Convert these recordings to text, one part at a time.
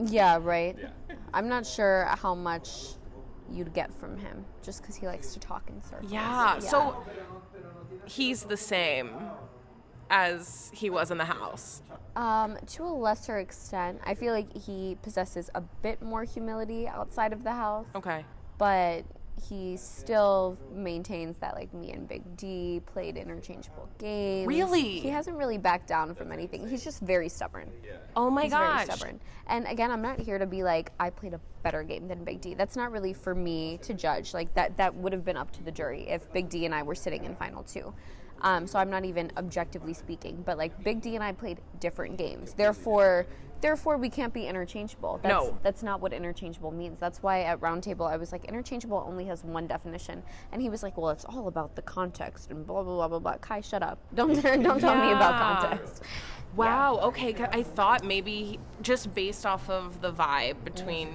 Yeah, right. I'm not sure how much you'd get from him just because he likes to talk in circles. Yeah, so he's the same as he was in the house. To a lesser extent, I feel like he possesses a bit more humility outside of the house. Okay. But he still maintains that, like, me and Big D played interchangeable games. Really? He hasn't really backed down from anything. He's just very stubborn. Oh my gosh. Very stubborn. And again, I'm not here to be like, I played a better game than Big D. That's not really for me to judge. Like, that would have been up to the jury if Big D and I were sitting in Final Two. So I'm not even objectively speaking. But, like, Big D and I played different games. Therefore, we can't be interchangeable. That's not what interchangeable means. That's why at Roundtable I was like, interchangeable only has one definition. And he was like, well, it's all about the context and blah, blah, blah, blah, blah. Kai, shut up. Don't tell me about context. Wow, okay. I thought maybe just based off of the vibe between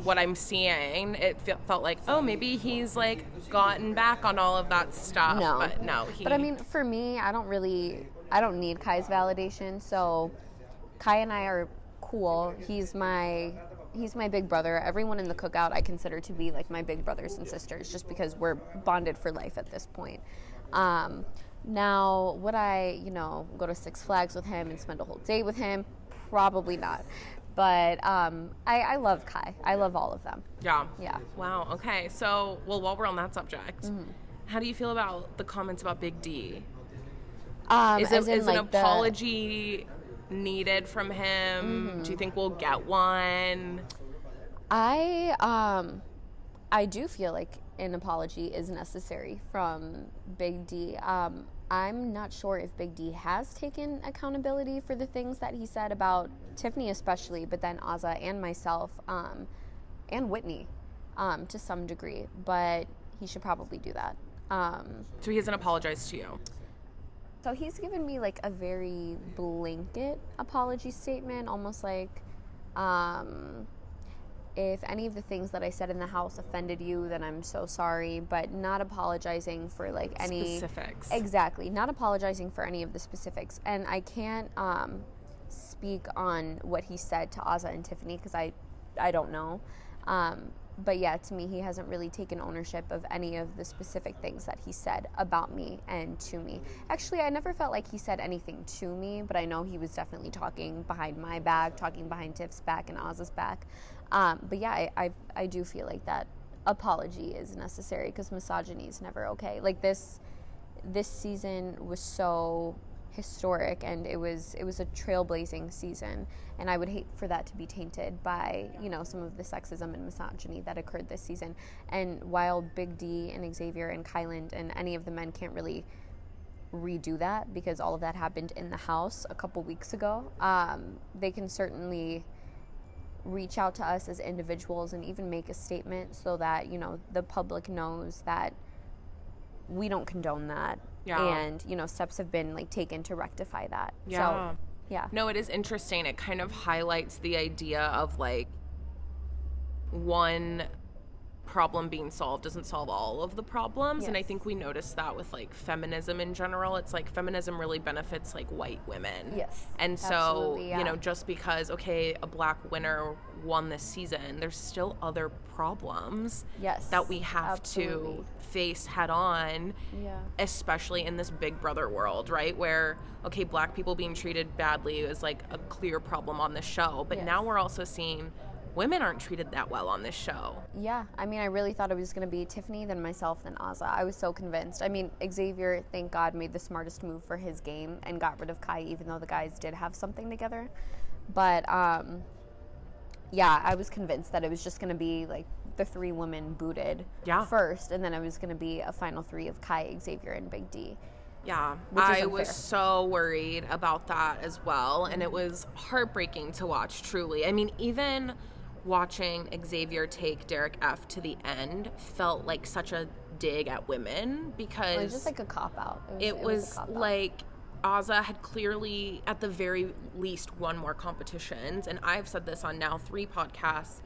what I'm seeing, it felt like, oh, maybe he's like gotten back on all of that stuff. No. But no. But I mean, for me, I don't need Kai's validation. So Kai and I are cool. He's my big brother. Everyone in the cookout I consider to be like my big brothers and sisters just because we're bonded for life at this point. Now, would I, go to Six Flags with him and spend a whole day with him? Probably not. But I love Kai. I love all of them. Yeah. Yeah. Wow, okay. So, while we're on that subject, how do you feel about the comments about Big D? Is an apology needed from him? Do you think we'll get one? I do feel like an apology is necessary from Big D. I'm not sure if Big D has taken accountability for the things that he said about Tiffany especially, but then Azah and myself, and Whitney, to some degree. But he should probably do that. So he hasn't apologized to you? So he's given me like a very blanket apology statement, almost like, if any of the things that I said in the house offended you, then I'm so sorry, but not apologizing for like any specifics. Exactly, not apologizing for any of the specifics. And I can't speak on what he said to Azah and Tiffany because I don't know. But yeah, to me, he hasn't really taken ownership of any of the specific things that he said about me and to me. Actually, I never felt like he said anything to me, but I know he was definitely talking behind my back, talking behind Tiff's back and Azah's back. But yeah, I do feel like that apology is necessary because misogyny is never okay. Like this season was so historic and it was a trailblazing season, and I would hate for that to be tainted by some of the sexism and misogyny that occurred this season. And while Big D and Xavier and Kyland and any of the men can't really redo that because all of that happened in the house a couple weeks ago, they can certainly reach out to us as individuals and even make a statement so that the public knows that we don't condone that. Yeah. And steps have been like taken to rectify that. Yeah. So, yeah. No, it is interesting. It kind of highlights the idea of like one problem being solved doesn't solve all of the problems. Yes. And I think we noticed that with like feminism in general. It's like feminism really benefits like white women. Yes. And so, yeah. Just because, okay, a black winner won this season, there's still other problems that we have to face head on, especially in this Big Brother world, right? Where, okay, black people being treated badly is like a clear problem on the show. But now we're also seeing women aren't treated that well on this show. Yeah, I mean, I really thought it was going to be Tiffany, then myself, then Azah. I was so convinced. I mean, Xavier, thank God, made the smartest move for his game and got rid of Kai, even though the guys did have something together. But, yeah, I was convinced that it was just going to be, like, the three women booted first, and then it was going to be a final three of Kai, Xavier, and Big D. Yeah, I was so worried about that as well, and it was heartbreaking to watch, truly. I mean, even watching Xavier take Derek F to the end felt like such a dig at women because it was just like a cop-out. It was like Azah had clearly, at the very least, won more competitions, and I've said this on now 3 podcasts.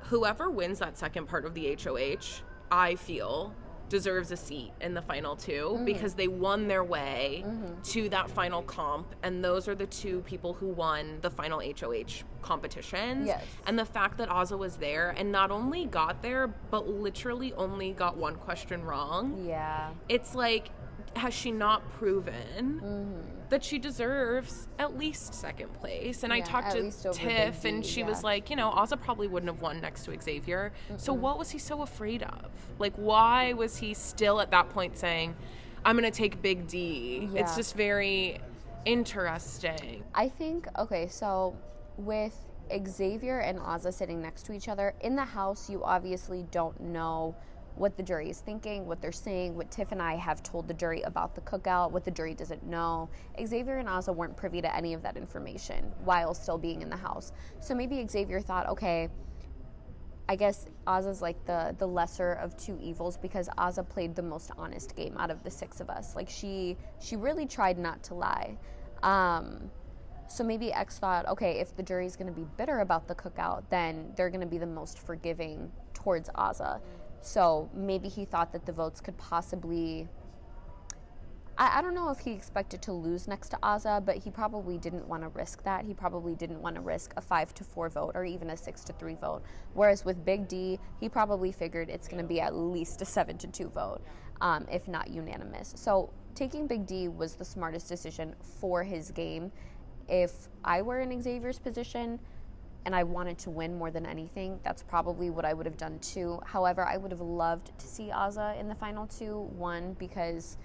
Whoever wins that second part of the HOH, I feel, deserves a seat in the final two because they won their way to that final comp, and those are the two people who won the final HOH competitions. Yes. And the fact that Azah was there and not only got there, but literally only got one question wrong. Yeah. It's like, has she not proven that she deserves at least second place? And I talked to Tiff, and she was like, you know, Azah probably wouldn't have won next to Xavier. So what was he so afraid of? Like, why was he still at that point saying, I'm going to take Big D? Yeah. It's just very interesting. I think, okay, so with Xavier and Azah sitting next to each other, in the house, you obviously don't know what the jury is thinking, what they're saying, what Tiff and I have told the jury about the cookout, what the jury doesn't know. Xavier and Azah weren't privy to any of that information while still being in the house. So maybe Xavier thought, okay, I guess Azah's like the lesser of two evils because Azah played the most honest game out of the six of us. Like she really tried not to lie. So maybe X thought, okay, if the jury's going to be bitter about the cookout, then they're going to be the most forgiving towards Azah. So maybe he thought that the votes could possibly, I don't know if he expected to lose next to Azah, but he probably didn't want to risk that. He probably didn't want to risk a 5-4 vote or even a 6-3 vote. Whereas with Big D, he probably figured it's going to be at least a 7-2 vote, if not unanimous. So taking Big D was the smartest decision for his game. If I were in Xavier's position, and I wanted to win more than anything, that's probably what I would have done too. However, I would have loved to see Azah in the final two. One, because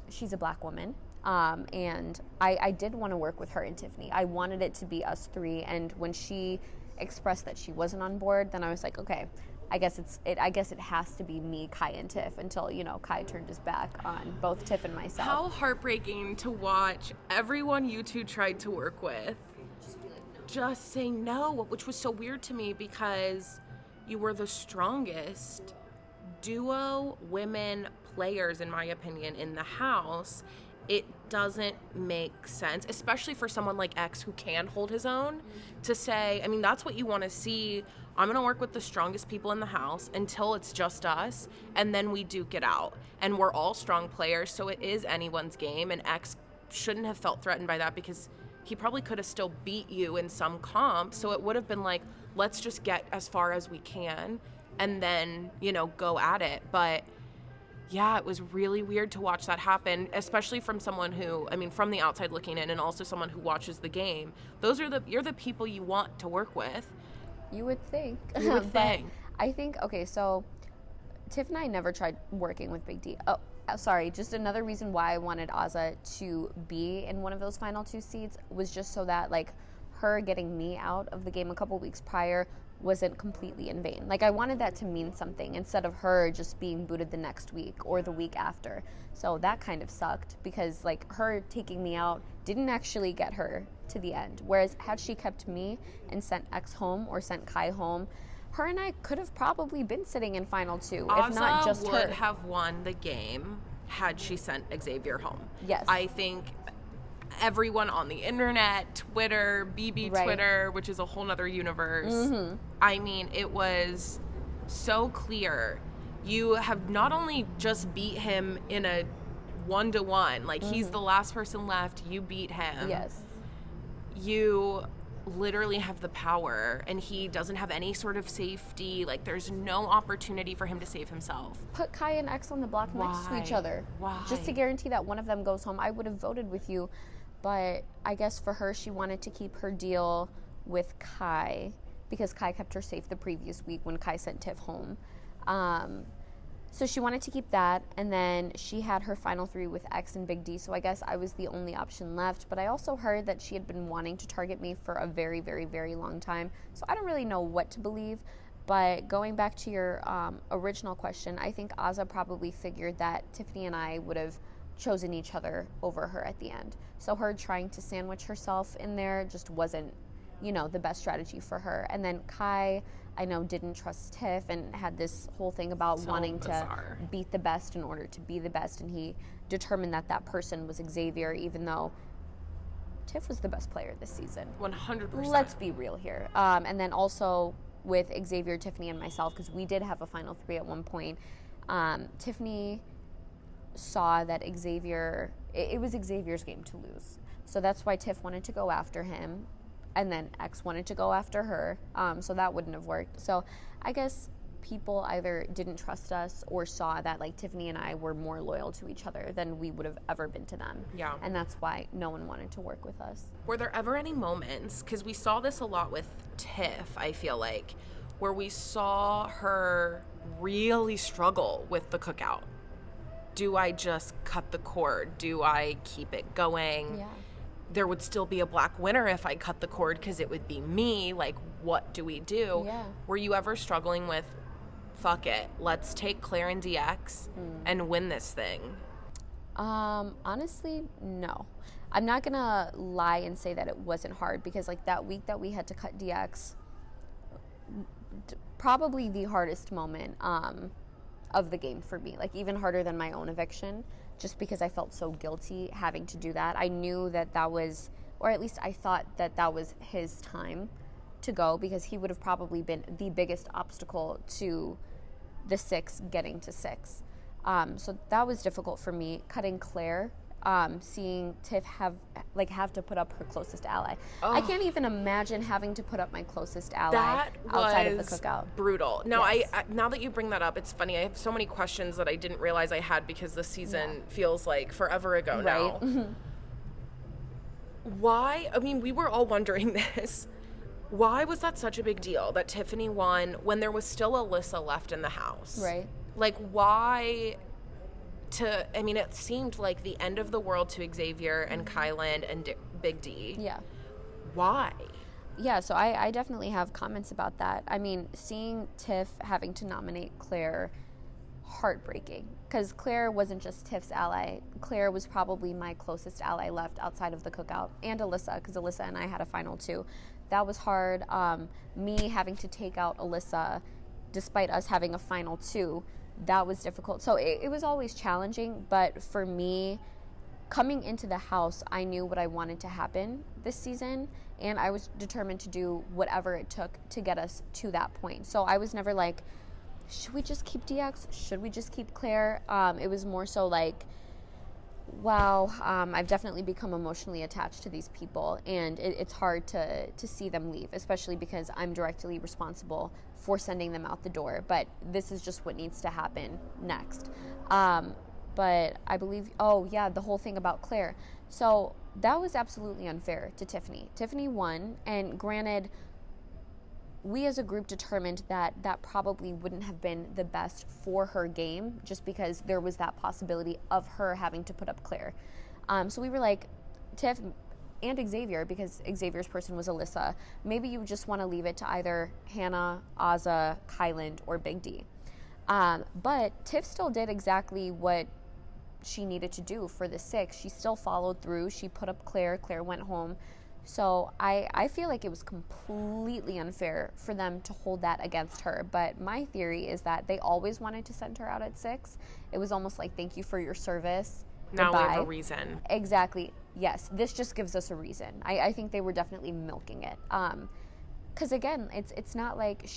she's a black woman, and I did want to work with her and Tiffany. I wanted it to be us three, and when she expressed that she wasn't on board, then I was like, okay, I guess it has to be me, Kai, and Tiff until, you know, Kai turned his back on both Tiff and myself. How heartbreaking to watch everyone you two tried to work with just say no, which was so weird to me because you were the strongest duo women players, in my opinion, in the house. It doesn't make sense, especially for someone like X who can hold his own, to say, I mean, that's what you want to see. I'm going to work with the strongest people in the house until it's just us, and then we duke it out. And we're all strong players, so it is anyone's game, and X shouldn't have felt threatened by that because he probably could have still beat you in some comp. So it would have been like, let's just get as far as we can and then, you know, go at it. But yeah, it was really weird to watch that happen, especially from someone who, I mean, from the outside looking in, and also someone who watches the game. You're the people you want to work with. You would think. You would think. I think, okay, so Tiff and I never tried working with Big D. Oh, sorry, just another reason why I wanted Azah to be in one of those final two seats was just so that, like, her getting me out of the game a couple weeks prior wasn't completely in vain. Like, I wanted that to mean something instead of her just being booted the next week or the week after. So that kind of sucked because, like, her taking me out didn't actually get her to the end. Whereas had she kept me and sent X home or sent Kai home, her and I could have probably been sitting in final two, if not just her. Azah would have won the game had she sent Xavier home. Yes. I think everyone on the internet, Twitter, BB right. Twitter, which is a whole nother universe. I mean, it was so clear. You have not only just beat him in a 1-to-1, like he's the last person left, you beat him. Yes. You literally have the power, and he doesn't have any sort of safety. Like, there's no opportunity for him to save himself. Put Kai and X on the block next to each other. Why? Just to guarantee that one of them goes home. I would have voted with you, but I guess for her, she wanted to keep her deal with Kai because Kai kept her safe the previous week when Kai sent Tiff home. So she wanted to keep that, and then she had her final three with X and Big D, so I guess I was the only option left. But I also heard that she had been wanting to target me for a very, very, very long time, so I don't really know what to believe. But going back to your original question, I think Azah probably figured that Tiffany and I would have chosen each other over her at the end. So her trying to sandwich herself in there just wasn't, you know, the best strategy for her. And then Kai, I know, didn't trust Tiff and had this whole thing about wanting bizarre. To beat the best in order to be the best, and he determined that that person was Xavier, even though Tiff was the best player this season. 100%. Let's be real here. And then also with Xavier, Tiffany, and myself, because we did have a final three at one point, Tiffany saw that Xavier, it was Xavier's game to lose. So that's why Tiff wanted to go after him, and then X wanted to go after her. So that wouldn't have worked. So I guess people either didn't trust us or saw that like Tiffany and I were more loyal to each other than we would have ever been to them. Yeah. And that's why no one wanted to work with us. Were there ever any moments, because we saw this a lot with Tiff, I feel like, where we saw her really struggle with the cookout? Do I just cut the cord? Do I keep it going? Yeah. There would still be a black winner if I cut the cord because it would be me. Like, what do we do? Yeah. Were you ever struggling with, fuck it, let's take Claire and DX and win this thing? Honestly, no. I'm not gonna lie and say that it wasn't hard, because like that week that we had to cut DX, probably the hardest moment of the game for me, like even harder than my own eviction, just because I felt so guilty having to do that. I knew that was, or at least I thought that was his time to go, because he would have probably been the biggest obstacle to the 6 getting to 6. So that was difficult for me. Cutting Claire, seeing Tiff have to put up her closest ally. Oh. I can't even imagine having to put up my closest ally outside of the cookout. Brutal. Now, yes. I now that you bring that up, it's funny. I have so many questions that I didn't realize I had, because the season feels like forever ago now. Right. Why? I mean, we were all wondering this. Why was that such a big deal that Tiffany won when there was still Alyssa left in the house? Right. Like, why? It seemed like the end of the world to Xavier and Kyland and Big D. Yeah. Why? Yeah, so I definitely have comments about that. I mean, seeing Tiff having to nominate Claire, heartbreaking. Because Claire wasn't just Tiff's ally. Claire was probably my closest ally left outside of the cookout. And Alyssa, because Alyssa and I had a final too. That was hard. Me having to take out Alyssa, despite us having a final too, that was difficult. So it was always challenging, but for me, coming into the house, I knew what I wanted to happen this season, and I was determined to do whatever it took to get us to that point. So I was never like, should we just keep DX? Should we just keep Claire? It was more so like, wow, I've definitely become emotionally attached to these people, and it's hard to see them leave, especially because I'm directly responsible for sending them out the door, but this is just what needs to happen next. But I believe, the whole thing about Claire. So that was absolutely unfair to Tiffany. Tiffany won, and granted, we as a group determined that probably wouldn't have been the best for her game, just because there was that possibility of her having to put up Claire. So we were like, Tiff and Xavier, because Xavier's person was Alyssa, maybe you just want to leave it to either Hannah, Azza, Kyland, or Big D. But Tiff still did exactly what she needed to do for the 6. She still followed through. She put up Claire. Claire went home. So I feel like it was completely unfair for them to hold that against her. But my theory is that they always wanted to send her out at 6. It was almost like, thank you for your service. Now Goodbye. we have a reason. Exactly. Yes. This just gives us a reason. I think they were definitely milking it. Because again, it's not like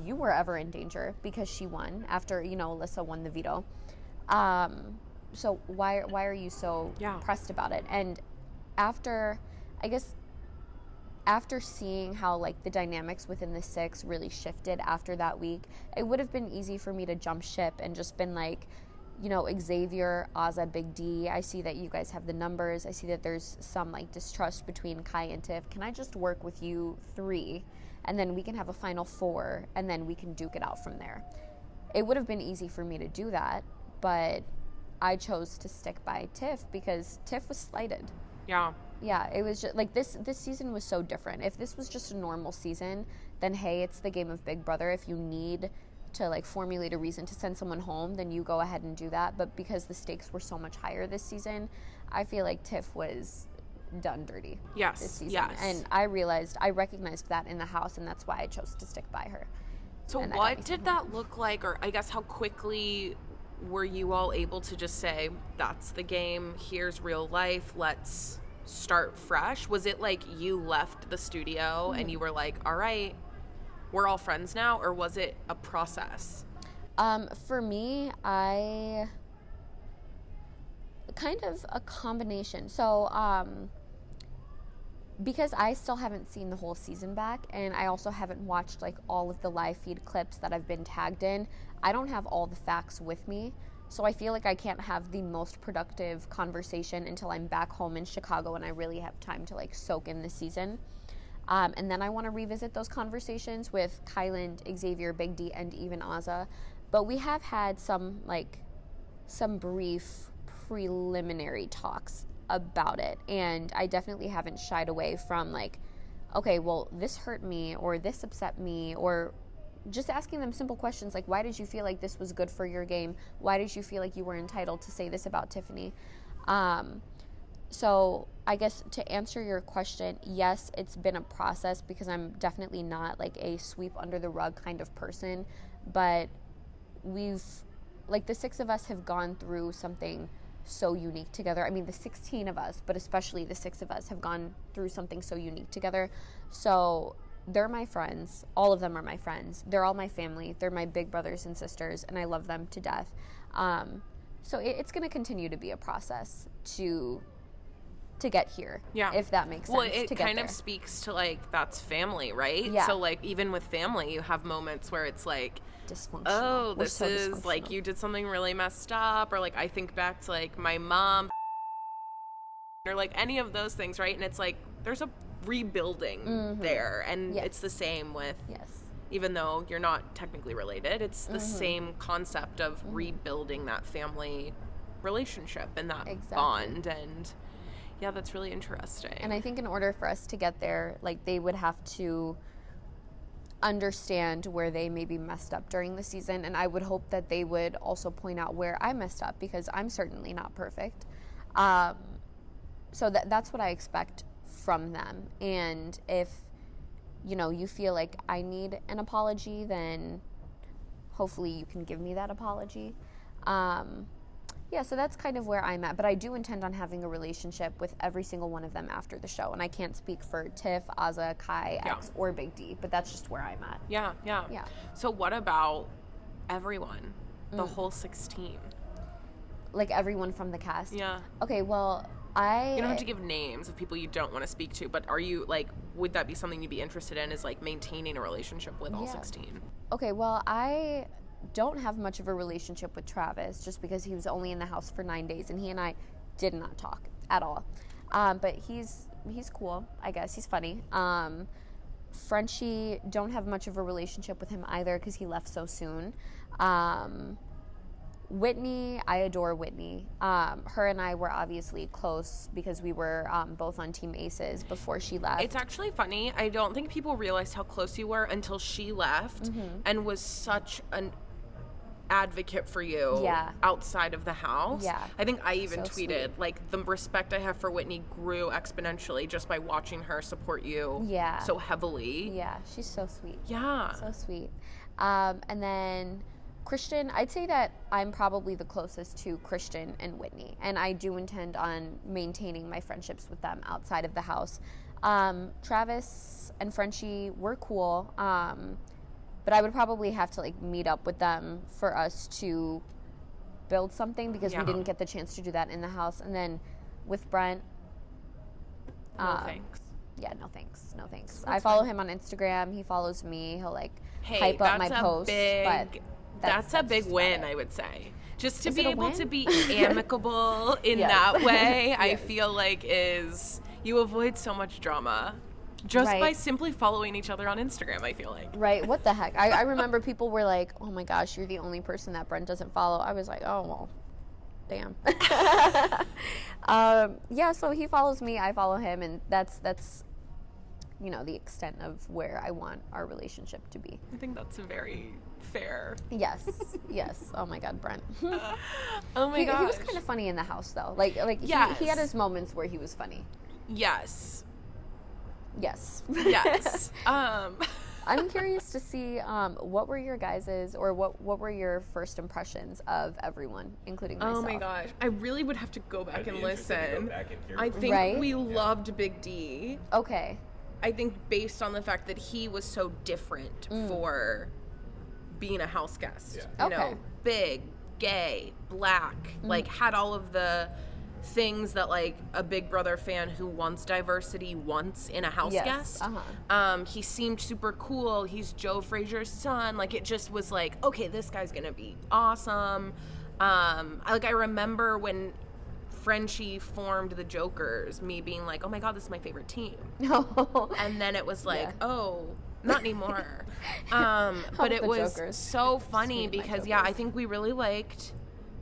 you were ever in danger because she won after, Alyssa won the veto. So why are you so pressed about it? And after seeing how like the dynamics within the 6 really shifted after that week, it would have been easy for me to jump ship and just been like, Xavier, Azza, Big D, I see that you guys have the numbers. I see that there's some like distrust between Kai and Tiff. Can I just work with you 3 and then we can have a final 4 and then we can duke it out from there? It would have been easy for me to do that, but I chose to stick by Tiff because Tiff was slighted. Yeah. Yeah, it was just like this season was so different. If this was just a normal season, then hey, it's the game of Big Brother. If you need to like formulate a reason to send someone home, then you go ahead and do that. But because the stakes were so much higher this season, I feel like Tiff was done dirty this season. Yes. And I recognized that in the house, and that's why I chose to stick by her. So what did that look like, or I guess how quickly were you all able to just say, that's the game, here's real life, let's start fresh? Was it like you left the studio and you were like, all right, we're all friends now, or was it a process? For me, I kind of a combination. So, because I still haven't seen the whole season back, and I also haven't watched like all of the live feed clips that I've been tagged in, I don't have all the facts with me. So I feel like I can't have the most productive conversation until I'm back home in Chicago and I really have time to like soak in the season. And then I want to revisit those conversations with Kyland, Xavier, Big D, and even Azah. But we have had some brief preliminary talks about it, and I definitely haven't shied away from like, okay, well, this hurt me or this upset me, or just asking them simple questions like, why did you feel like this was good for your game? Why did you feel like you were entitled to say this about Tiffany? So I guess to answer your question, yes, it's been a process because I'm definitely not like a sweep under the rug kind of person, but we've, like, the 6 of us have gone through something so unique together. I mean, the 16 of us, but especially the 6 of us have gone through something so unique together. So they're my friends. All of them are my friends. They're all my family. They're my big brothers and sisters, and I love them to death. So it's going to continue to be a process to get here, if that makes sense. Well, it kind of speaks to, like, that's family, right? Yeah. So, like, even with family, you have moments where it's like, dysfunctional. Oh, this is like you did something really messed up, or like I think back to like my mom, or like any of those things, right? And it's like there's a rebuilding there, and it's the same with even though you're not technically related, it's the same concept of rebuilding that family relationship and that bond. And yeah, that's really interesting. And I think in order for us to get there, like, they would have to understand where they maybe messed up during the season, and I would hope that they would also point out where I messed up, because I'm certainly not perfect. So that's what I expect from them. And if, you know, you feel like I need an apology, then hopefully you can give me that apology. Yeah, so that's kind of where I'm at. But I do intend on having a relationship with every single one of them after the show. And I can't speak for Tiff, Azah, Kai, X, or Big D, but that's just where I'm at. Yeah. So what about everyone? The whole 16? Like everyone from the cast? Yeah. Okay, well, You don't have to give names of people you don't want to speak to, but are you, like, would that be something you'd be interested in, is, like, maintaining a relationship with all 16? Okay, well, I don't have much of a relationship with Travis, just because he was only in the house for 9 days, and he and I did not talk at all. But he's cool, I guess. He's funny. Frenchie, don't have much of a relationship with him either, because he left so soon. Whitney, I adore Whitney. Her and I were obviously close because we were both on Team Aces before she left. It's actually funny. I don't think people realized how close you were until she left and was such an advocate for you outside of the house. Yeah. I think I even tweeted, like, the respect I have for Whitney grew exponentially just by watching her support you so heavily. Yeah, she's so sweet. Yeah. So sweet. And then Christian, I'd say that I'm probably the closest to Christian and Whitney, and I do intend on maintaining my friendships with them outside of the house. Travis and Frenchie were cool, but I would probably have to, like, meet up with them for us to build something, because we didn't get the chance to do that in the house. And then with Brent, no thanks. Yeah, no thanks. I follow him on Instagram. He follows me. He'll, like, hype up my posts. But that's a big win, I would say. Just to be able to be amicable in that way, I feel like you avoid so much drama. Just by simply following each other on Instagram, I feel like. Right, what the heck? I remember people were like, oh my gosh, you're the only person that Brent doesn't follow. I was like, oh, well, damn. Yeah, so he follows me, I follow him, and that's you know, the extent of where I want our relationship to be. I think that's very fair. Yes. Oh my God, Brent. Oh my gosh. He was kind of funny in the house, though. Like he had his moments where he was funny. Yes. I'm curious to see what were your guys's, or what were your first impressions of everyone, including myself? Oh my gosh, I really would have to go back and listen. I think we loved Big D. Okay. I think based on the fact that he was so different for being a house guest. Yeah. You know, big, gay, black, like had all of the things that like a Big Brother fan who wants diversity wants in a house guest. He seemed super cool. He's Joe Frazier's son. Like it just was like, okay, this guy's gonna be awesome. I remember when Frenchie formed the Jokers, me being like, oh my God, this is my favorite team. And then it was like, oh, not anymore. But it was Jokers. So funny because I think we really liked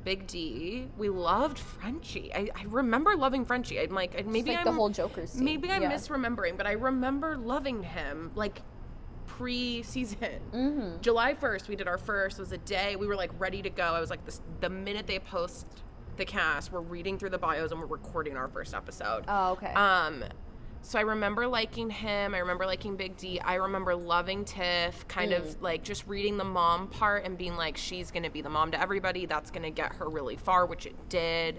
Big D. We loved Frenchie. I remember loving Frenchie. I'm like, maybe the whole Jokers scene. Maybe I'm misremembering, but I remember loving him like pre-season. July 1st, we did our first. It was a day. We were like ready to go. I was like, the minute they post the cast, we're reading through the bios and we're recording our first episode. Oh, okay. So I remember liking him. I remember liking Big D. I remember loving Tiff, kind of like just reading the mom part and being like, she's going to be the mom to everybody. That's going to get her really far, which it did.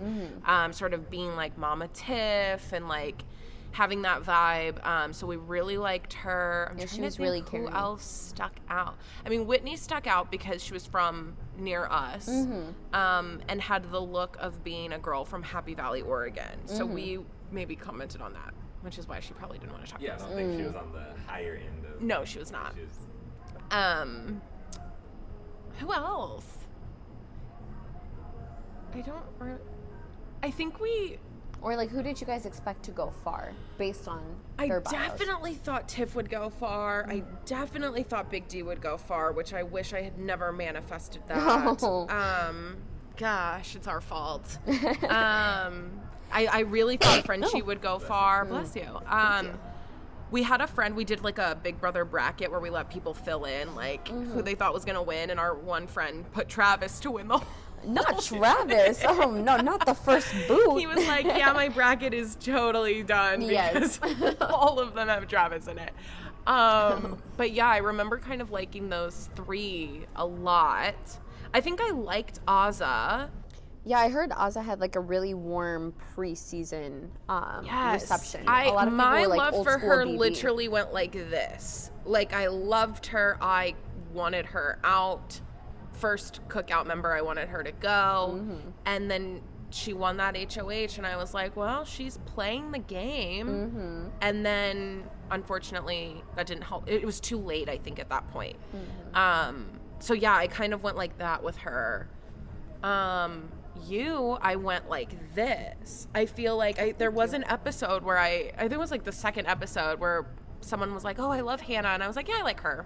Sort of being like Mama Tiff and like having that vibe. So we really liked her. I'm trying she to was think really who caring. else stuck out. I mean, Whitney stuck out because she was from near us and had the look of being a girl from Happy Valley, Oregon. So we maybe commented on that, which is why she probably didn't want to talk about I don't think she was on the higher end of... No, she was not. Who else? I think we... Or, like, who did you guys expect to go far based on their bios? I definitely thought Tiff would go far. I definitely thought Big D would go far, which I wish I had never manifested that. Gosh, it's our fault. I really thought Frenchie would go far. Bless you. We had a friend, we did like a Big Brother bracket where we let people fill in like who they thought was going to win, and our one friend put Travis to win the whole Not Travis. Oh, no, not the first boot. He was like, yeah, my bracket is totally done because all of them have Travis in it. But yeah, I remember kind of liking those three a lot. I think I liked Azah. Yeah, I heard Azah had like a really warm preseason reception. A lot of my people were, like, love for her BB. Literally went like this. Like, I loved her. I wanted her out. First cookout member, I wanted her to go. And then she won that HOH, and I was like, well, she's playing the game. And then, unfortunately, that didn't help. It was too late, I think, at that point. So, yeah, I kind of went like that with her. I went like this. I feel like there was an episode where I think it was like the second episode where someone was like, oh, I love Hannah. And I was like, yeah, I like her.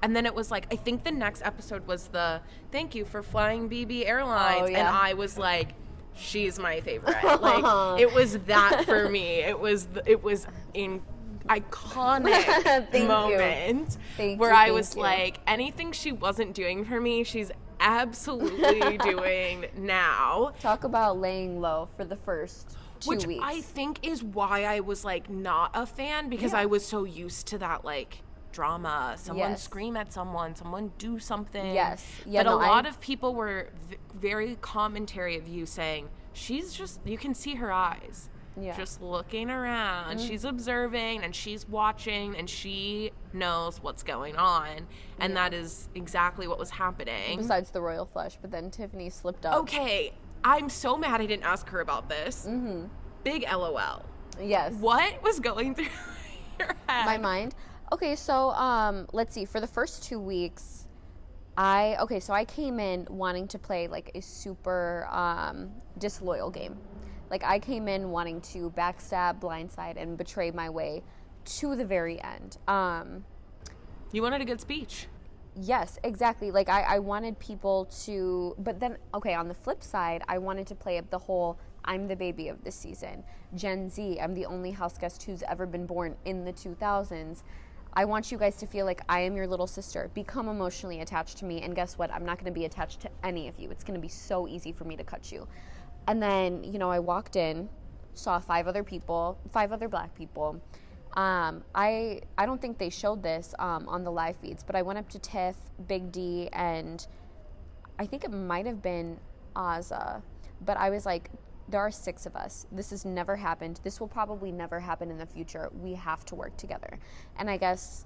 And then it was like, I think the next episode was the thank you for flying BB Airlines. And I was like, she's my favorite. Like, it was that for me. It was in iconic moment where I was like, anything she wasn't doing for me, she's absolutely doing now. Talk about laying low for the first 2 weeks. Which I think is why I was like not a fan, because I was so used to that like drama, someone scream at someone do something. A lot of people were very commentary of you saying, she's just, you can see her eyes. Just looking around. She's observing and she's watching and she knows what's going on. And that is exactly what was happening. Besides the royal flush, but then Tiffany slipped up. Okay, I'm so mad I didn't ask her about this. Big LOL. Yes. What was going through your head? My mind? Okay, so let's see. For the first 2 weeks, I came in wanting to play like a super disloyal game. Like, I came in wanting to backstab, blindside, and betray my way to the very end. You wanted a good speech. Yes, exactly. Like, I wanted people to... But then, okay, on the flip side, I wanted to play up the whole, I'm the baby of this season. Gen Z, I'm the only house guest who's ever been born in the 2000s. I want you guys to feel like I am your little sister. Become emotionally attached to me. And guess what? I'm not going to be attached to any of you. It's going to be so easy for me to cut you. And then, I walked in, saw 5 other black people. I don't think they showed this on the live feeds, but I went up to Tiff, Big D, and I think it might have been Azah. But I was like, there are 6 of us. This has never happened. This will probably never happen in the future. We have to work together. And I guess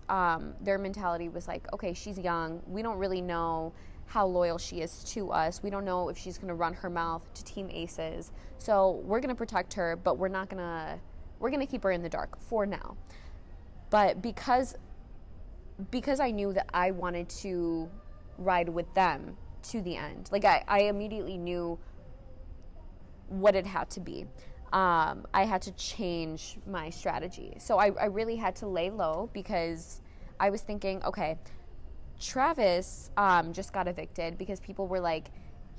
their mentality was like, okay, she's young. We don't really know how loyal she is to us. We don't know if she's going to run her mouth to Team Aces. So we're going to protect her, but we're going to keep her in the dark for now. But because I knew that I wanted to ride with them to the end, like I immediately knew what it had to be. I had to change my strategy. So I really had to lay low because I was thinking, okay, Travis just got evicted because people were like,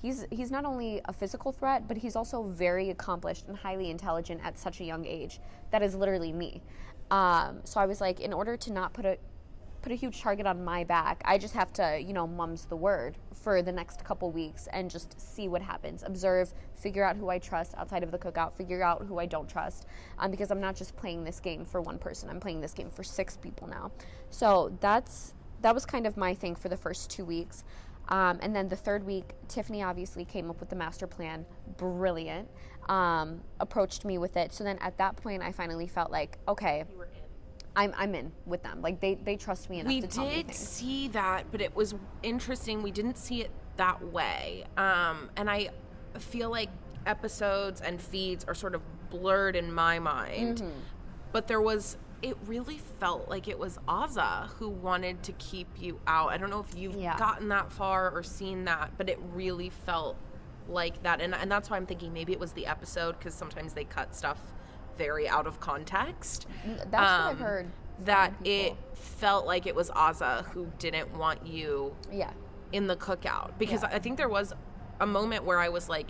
he's not only a physical threat, but he's also very accomplished and highly intelligent at such a young age. That is literally me. So I was like, in order to not put a huge target on my back, I just have to, mum's the word for the next couple weeks and just see what happens. Observe, figure out who I trust outside of the cookout, figure out who I don't trust, because I'm not just playing this game for one person. I'm playing this game for 6 people now. So that was kind of my thing for the first 2 weeks. And then the 3rd week, Tiffany obviously came up with the master plan. Brilliant. Approached me with it. So then at that point, I finally felt like, okay, You were in. I'm in with them. Like they trust me enough to tell me things. We did see that, but it was interesting. We didn't see it that way. And I feel like episodes and feeds are sort of blurred in my mind. Mm-hmm. But it really felt like it was Azah who wanted to keep you out. I don't know if you've gotten that far or seen that, but it really felt like that. And that's why I'm thinking maybe it was the episode, because sometimes they cut stuff very out of context. That's what I've heard. That it felt like it was Azah who didn't want you in the cookout. Because I think there was a moment where I was like,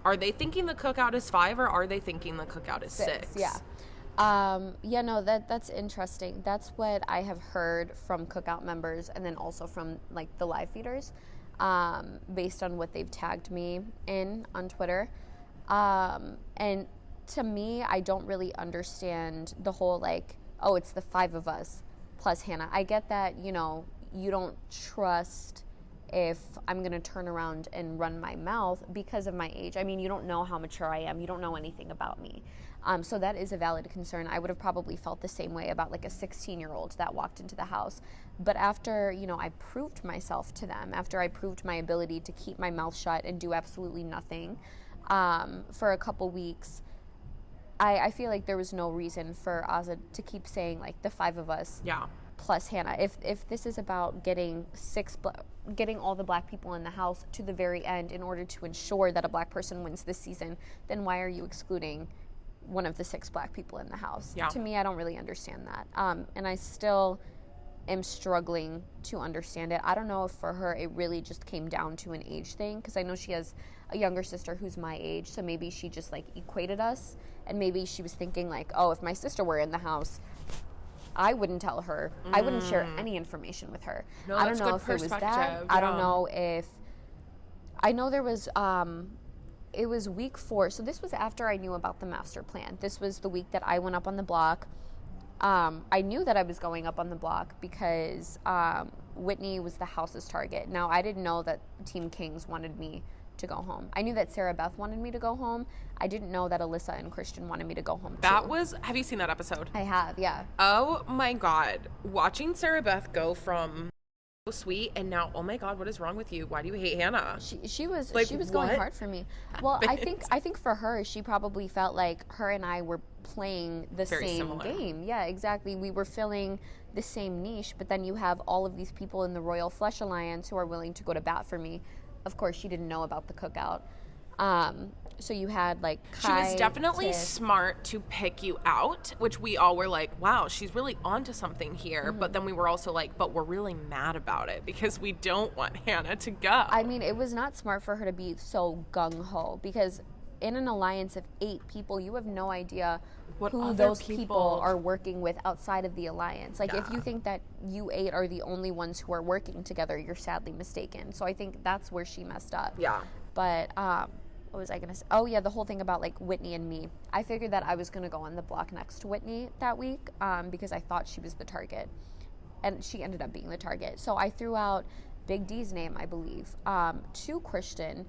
are they thinking the cookout is 5 or are they thinking the cookout is 6? Yeah. That's interesting. That's what I have heard from cookout members and then also from like the live feeders, based on what they've tagged me in on Twitter. And to me, I don't really understand the whole like, oh, it's the 5 of us plus Hannah. I get that, you don't trust if I'm going to turn around and run my mouth because of my age. I mean, you don't know how mature I am. You don't know anything about me. So that is a valid concern. I would have probably felt the same way about like a 16-year-old that walked into the house. But after, I proved myself to them, after I proved my ability to keep my mouth shut and do absolutely nothing for a couple weeks, I feel like there was no reason for Azah to keep saying like the 5 of us plus Hannah. If this is about getting all the black people in the house to the very end in order to ensure that a black person wins this season, then why are you excluding one of the 6 black people in the house? To me, I don't really understand that. And I still am struggling to understand it. I don't know if for her it really just came down to an age thing, because I know she has a younger sister who's my age, so maybe she just like equated us, and maybe she was thinking like, oh, if my sister were in the house, I wouldn't tell her. I wouldn't share any information with her. No, I don't know if it was that. I don't know if... I know there was... it was week 4, so this was after I knew about the master plan. This was the week that I went up on the block. I knew that I was going up on the block because Whitney was the house's target. Now, I didn't know that Team Kings wanted me to go home. I knew that Sarah Beth wanted me to go home. I didn't know that Alyssa and Christian wanted me to go home too. Have you seen that episode? I have, yeah. Oh my God. Watching Sarah Beth go from so sweet and now, oh my God, what is wrong with you? Why do you hate Hannah? She was going hard for me. Well, I think for her, she probably felt like her and I were playing the same game. Yeah, exactly. We were filling the same niche, but then you have all of these people in the Royal Flush Alliance who are willing to go to bat for me. Of course, she didn't know about the cookout. So you had like Kai, she was definitely Tiff. smart to pick you out, which we all were like, wow, she's really onto something here. Mm-hmm. But then we were also like, but we're really mad about it because we don't want Hannah to go. I mean, it was not smart for her to be so gung-ho, because in an alliance of 8 people, you have no idea who those people are working with outside of the alliance. Like, if you think that you 8 are the only ones who are working together, you're sadly mistaken. So I think that's where she messed up. Yeah. But, what was I going to say? Oh, yeah, the whole thing about, like, Whitney and me. I figured that I was going to go on the block next to Whitney that week because I thought she was the target. And she ended up being the target. So I threw out Big D's name, I believe, to Christian,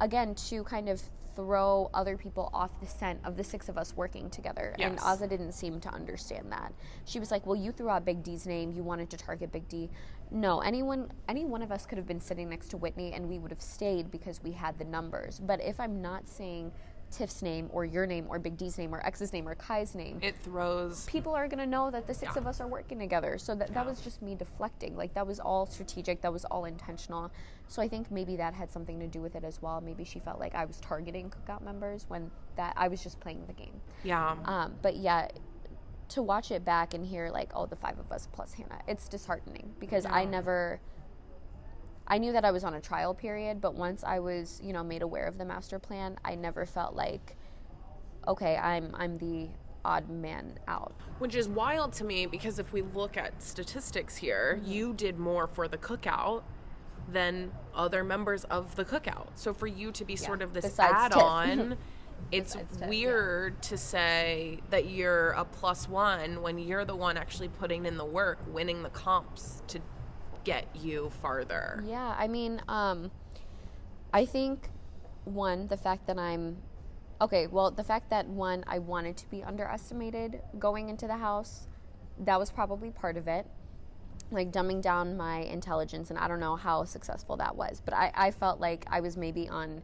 again, to kind of throw other people off the scent of the 6 of us working together. Yes. And Azah didn't seem to understand that. She was like, well, you threw out Big D's name. You wanted to target Big D. No, any one of us could have been sitting next to Whitney and we would have stayed because we had the numbers. But if I'm not saying Tiff's name or your name or Big D's name or X's name or Kai's name, it throws, people are going to know that the 6 of us are working together. So that was just me deflecting. Like, that was all strategic. That was all intentional. So I think maybe that had something to do with it as well. Maybe she felt like I was targeting cookout members when that I was just playing the game. Yeah. But yeah, to watch it back and hear like, oh, the 5 of us plus Hannah, it's disheartening because I knew that I was on a trial period, but once I was, made aware of the master plan, I never felt like, okay, I'm the odd man out. Which is wild to me because if we look at statistics here, you did more for the cookout than other members of the cookout. So for you to be sort of this add-on, it's weird to say that you're a +1 when you're the one actually putting in the work, winning the comps to get you farther. Yeah, I mean, I think, the fact that I wanted to be underestimated going into the house, that was probably part of it. Like, dumbing down my intelligence, and I don't know how successful that was, but I felt like I was maybe on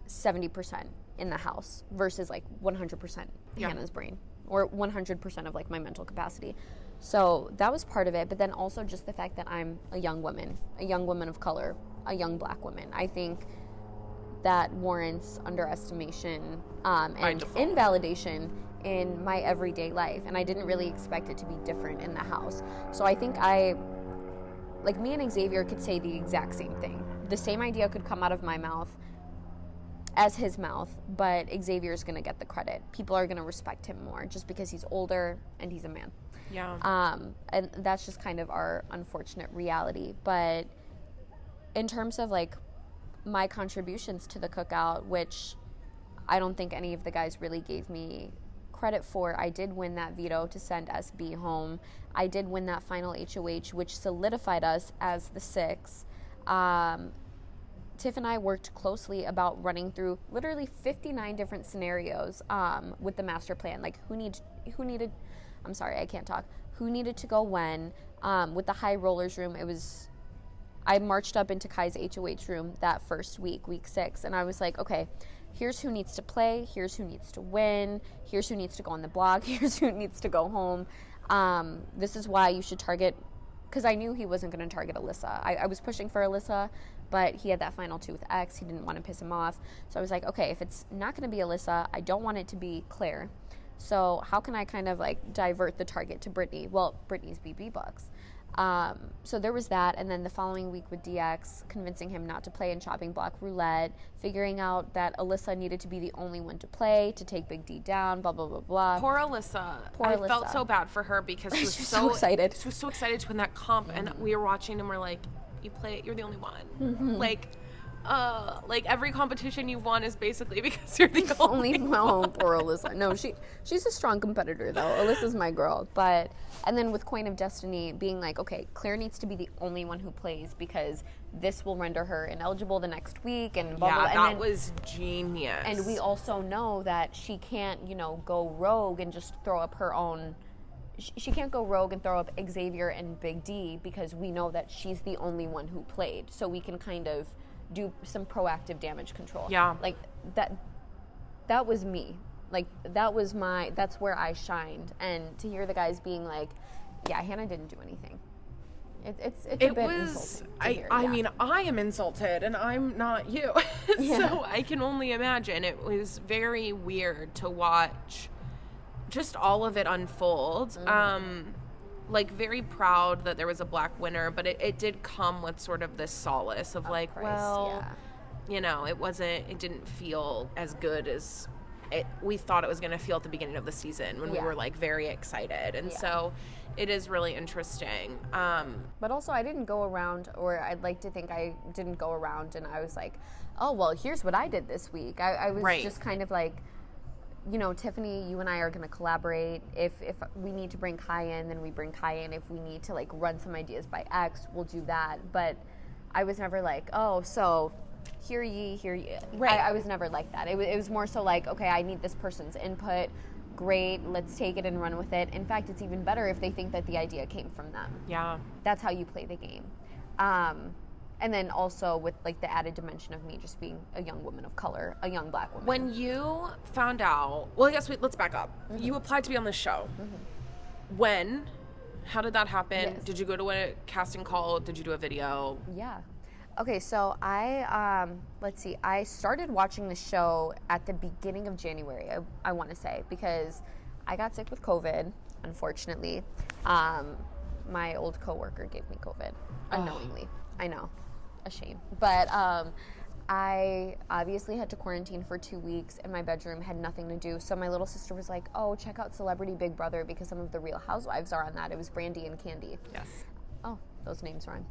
70% in the house versus, like, 100% Hannah's brain, or 100% of, like, my mental capacity. So that was part of it, but then also just the fact that I'm a young woman of color, a young black woman. I think that warrants underestimation and invalidation in my everyday life, and I didn't really expect it to be different in the house. So I think me and Xavier could say the exact same thing. The same idea could come out of my mouth as his mouth, but Xavier's going to get the credit. People are going to respect him more just because he's older and he's a man. Yeah. And that's just kind of our unfortunate reality. But in terms of, like, my contributions to the cookout, which I don't think any of the guys really gave me credit for, I did win that veto to send SB home. I did win that final HOH, which solidified us as the 6. Tiff and I worked closely about running through literally 59 different scenarios with the master plan. Like, who needed to go when. With the high rollers room, I marched up into Kai's HOH room that first week 6, and I was like, okay, here's who needs to play, here's who needs to win, here's who needs to go on the block, here's who needs to go home. This is why you should target, because I knew he wasn't going to target Alyssa. I was pushing for Alyssa, but he had that final 2 with X. He didn't want to piss him off. So I was like, okay, if it's not going to be Alyssa, I don't want it to be Claire. So how can I kind of, like, divert the target to Brittany? Well, Brittany's BB Bucks. So there was that, and then the following week with DX, convincing him not to play in chopping block roulette, figuring out that Alyssa needed to be the only one to play to take Big D down, blah, blah, blah, blah. Poor Alyssa. I felt so bad for her because she was so excited. She was so excited to win that comp, and we were watching and we're like, you play it, you're the only one. Mm-hmm. Like every competition you've won is basically because you're the only one. No, poor Alyssa. No, she's a strong competitor, though. Alyssa's my girl. And then with Coin of Destiny being like, okay, Claire needs to be the only one who plays because this will render her ineligible the next week, and blah, blah, blah. Yeah, that was genius. And we also know that she can't, go rogue and just throw up her own. She can't go rogue and throw up Xavier and Big D because we know that she's the only one who played. So we can kind of do some proactive damage control. Yeah. Like, that was me. Like, that's where I shined. And to hear the guys being like, yeah, Hannah didn't do anything. It's a bit insulting to hear. I mean, I am insulted and I'm not you. So I can only imagine. It was very weird to watch just all of it unfold. Mm-hmm. Very proud that there was a black winner, but it did come with sort of this solace of like, it didn't feel as good as we thought it was going to feel at the beginning of the season when we were like very excited. And so it is really interesting. But also I didn't go around, or I'd like to think I didn't go around and I was like, oh, well, here's what I did this week. I was just kind of like, Tiffany, you and I are going to collaborate. If we need to bring Kai in, then we bring Kai in. If we need to, like, run some ideas by X, we'll do that. But I was never like, oh, so hear ye, hear ye. Right. I was never like that. It was more so like, okay, I need this person's input. Great, let's take it and run with it. In fact, it's even better if they think that the idea came from them. Yeah. That's how you play the game. And then also with like the added dimension of me just being a young woman of color, a young black woman. When you found out, well, I guess let's back up. Mm-hmm. You applied to be on this show. Mm-hmm. When? How did that happen? Yes. Did you go to a casting call? Did you do a video? Yeah. Okay, so I, I started watching the show at the beginning of January, I want to say, because I got sick with COVID, unfortunately. My old coworker gave me COVID, unknowingly. I know, a shame. But I obviously had to quarantine for 2 weeks in my bedroom, had nothing to do. So my little sister was like, oh, check out Celebrity Big Brother because some of the Real Housewives are on that. It was Brandy and Candy. Yes. Oh, those names rhyme.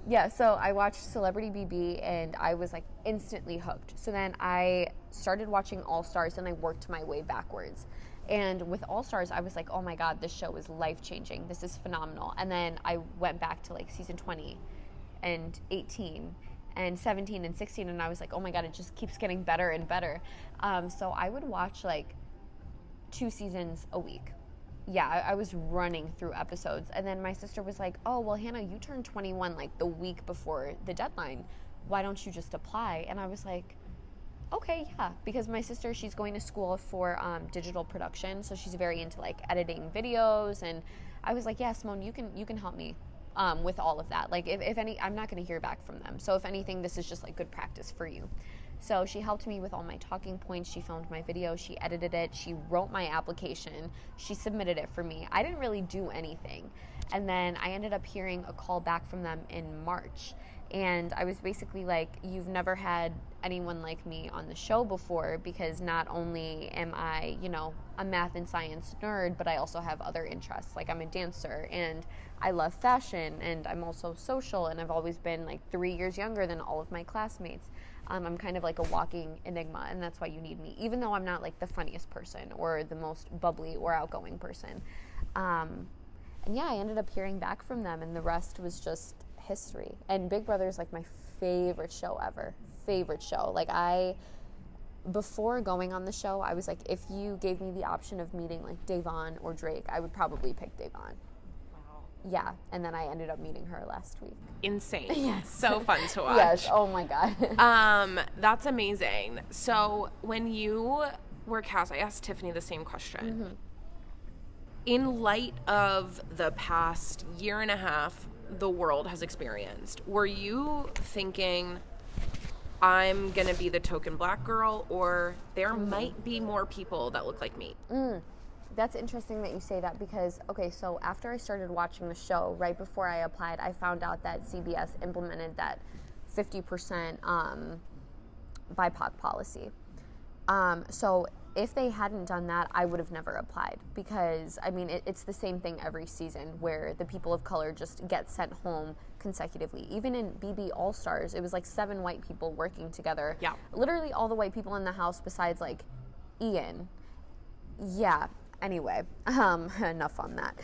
Yeah, so I watched Celebrity BB and I was like instantly hooked. So then I started watching All Stars and I worked my way backwards. And with All Stars, I was like, oh my God, this show is life-changing. This is phenomenal. And then I went back to like season 20 and 18 and 17 and 16 and I was like, oh my God, it just keeps getting better and better. So I would watch like 2 seasons a week. Yeah, I was running through episodes. And then my sister was like, oh, well, Hannah, you turned 21 like the week before the deadline. Why don't you just apply? And I was like, okay, yeah. Because my sister, she's going to school for digital production. So she's very into like editing videos. And I was like, yeah, Simone, you can help me with all of that. Like if any, I'm not going to hear back from them. So if anything, this is just like good practice for you. So she helped me with all my talking points. She filmed my video. She edited it. She wrote my application. She submitted it for me. I didn't really do anything. And then I ended up hearing a call back from them in March. And I was basically like, you've never had anyone like me on the show before because not only am I, a math and science nerd, but I also have other interests. Like I'm a dancer and I love fashion and I'm also social and I've always been like 3 years younger than all of my classmates. I'm kind of like a walking enigma, and that's why you need me, even though I'm not like the funniest person or the most bubbly or outgoing person. And yeah, I ended up hearing back from them, and the rest was just history. And Big Brother is like my favorite show ever. Favorite show. Like before going on the show, I was like, if you gave me the option of meeting like Davon or Drake, I would probably pick Davon. Yeah, and then I ended up meeting her last week. Insane. Yes. So fun to watch. Yes, oh my God. That's amazing. So when you were cast, I asked Tiffany the same question. Mm-hmm. In light of the past year and a half the world has experienced, were you thinking, I'm going to be the token black girl, or there might be more people that look like me? That's interesting that you say that because, okay, so after I started watching the show, right before I applied, I found out that CBS implemented that 50% BIPOC policy. So if they hadn't done that, I would have never applied because, I mean, it's the same thing every season where the people of color just get sent home consecutively. Even in BB All Stars, it was like 7 white people working together. Yeah. Literally all the white people in the house besides like Ian. Yeah. Anyway, enough on that.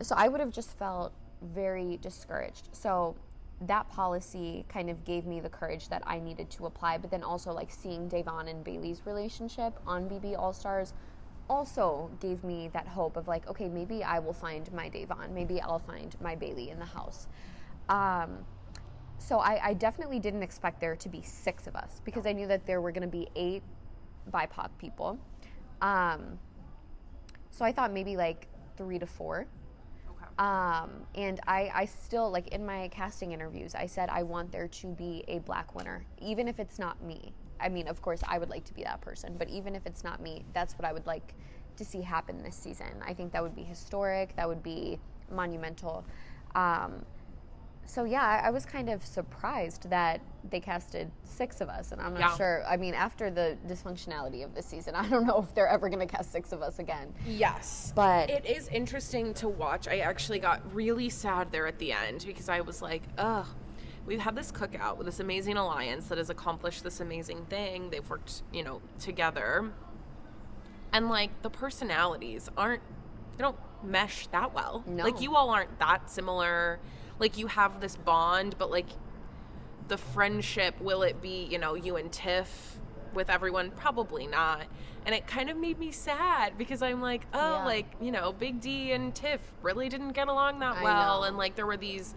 So I would have just felt very discouraged. So that policy kind of gave me the courage that I needed to apply, but then also like seeing Davon and Bailey's relationship on BB All Stars also gave me that hope of like, okay, maybe I will find my Davon, maybe I'll find my Bailey in the house. So I definitely didn't expect there to be 6 of us because I knew that there were going to be 8 BIPOC people. So I thought maybe like 3 to 4. And I still, like in my casting interviews, I said I want there to be a black winner, even if it's not me. I mean, of course, I would like to be that person, but even if it's not me, that's what I would like to see happen this season. I think that would be historic. That would be monumental. So yeah, I was kind of surprised that they casted 6 of us, and I'm not sure. I mean, after the dysfunctionality of this season, I don't know if they're ever going to cast 6 of us again. Yes. But it is interesting to watch. I actually got really sad there at the end because I was like, ugh, we've had this cookout with this amazing alliance that has accomplished this amazing thing. They've worked, together. And like the personalities they don't mesh that well. No. Like you all aren't that similar. Like, you have this bond, but, like, the friendship, will it be, you know, you and Tiff with everyone? Probably not. And it kind of made me sad because I'm like, oh, like, you know, Big D and Tiff really didn't get along that well. And like there were these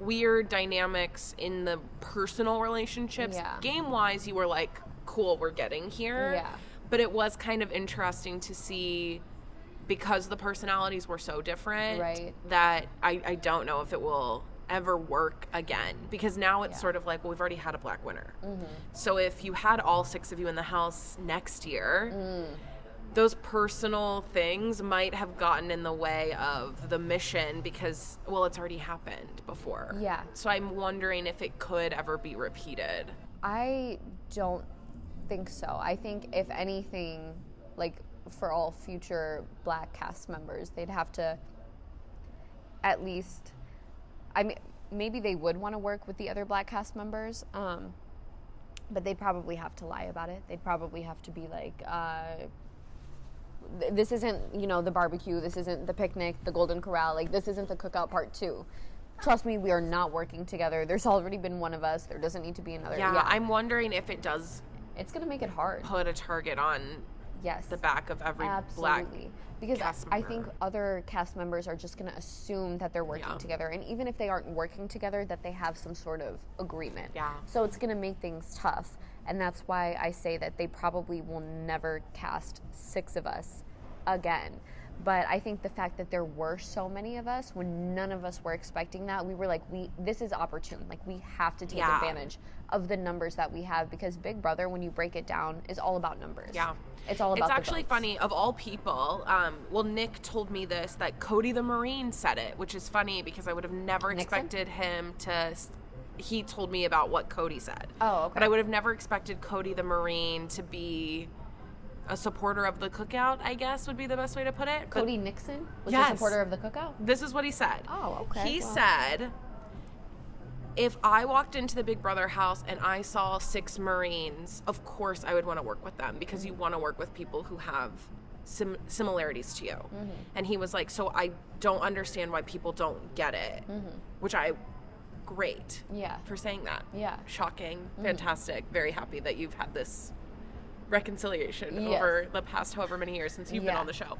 weird dynamics in the personal relationships. Game-wise, you were like, cool, we're getting here. But it was kind of interesting to see, because the personalities were so different, that I don't know if it will ever work again, because now it's sort of like, well, we've already had a black winner. So if you had all 6 of you in the house next year, those personal things might have gotten in the way of the mission because, well, it's already happened before. So I'm wondering if it could ever be repeated. I don't think so. I think if anything, like for all future black cast members, they'd have to at least, I mean, maybe they would want to work with the other black cast members, but they'd probably have to lie about it. They'd probably have to be like, this isn't, you know, the barbecue, this isn't the picnic, the Golden Corral, like this isn't the cookout part 2. Trust me, we are not working together. There's already been one of us. There doesn't need to be another. I'm wondering if it does. It's going to make it hard. Put a target on the back of every black because cast I member. think other cast members are just going to assume that they're working together, and even if they aren't working together, that they have some sort of agreement. So it's going to make things tough, and that's why I say that they probably will never cast 6 of us again. But I think the fact that there were so many of us, when none of us were expecting that, we were like, this is opportune. Like, we have to take advantage of the numbers that we have, because Big Brother, when you break it down, is all about numbers. It's all about It's actually funny, of all people, well, Nick told me this, that Cody the Marine said it, which is funny because I would have never expected him to... He told me about what Cody said. Oh, okay. But I would have never expected Cody the Marine to be a supporter of the cookout, I guess would be the best way to put it. Cody Nixon was a supporter of the cookout? This is what he said. Oh, okay. He said, if I walked into the Big Brother house and I saw 6 Marines, of course I would want to work with them, because you want to work with people who have similarities to you. And he was like, so I don't understand why people don't get it, which great for saying that. Shocking, fantastic, very happy that you've had this reconciliation over the past however many years since you've been on the show.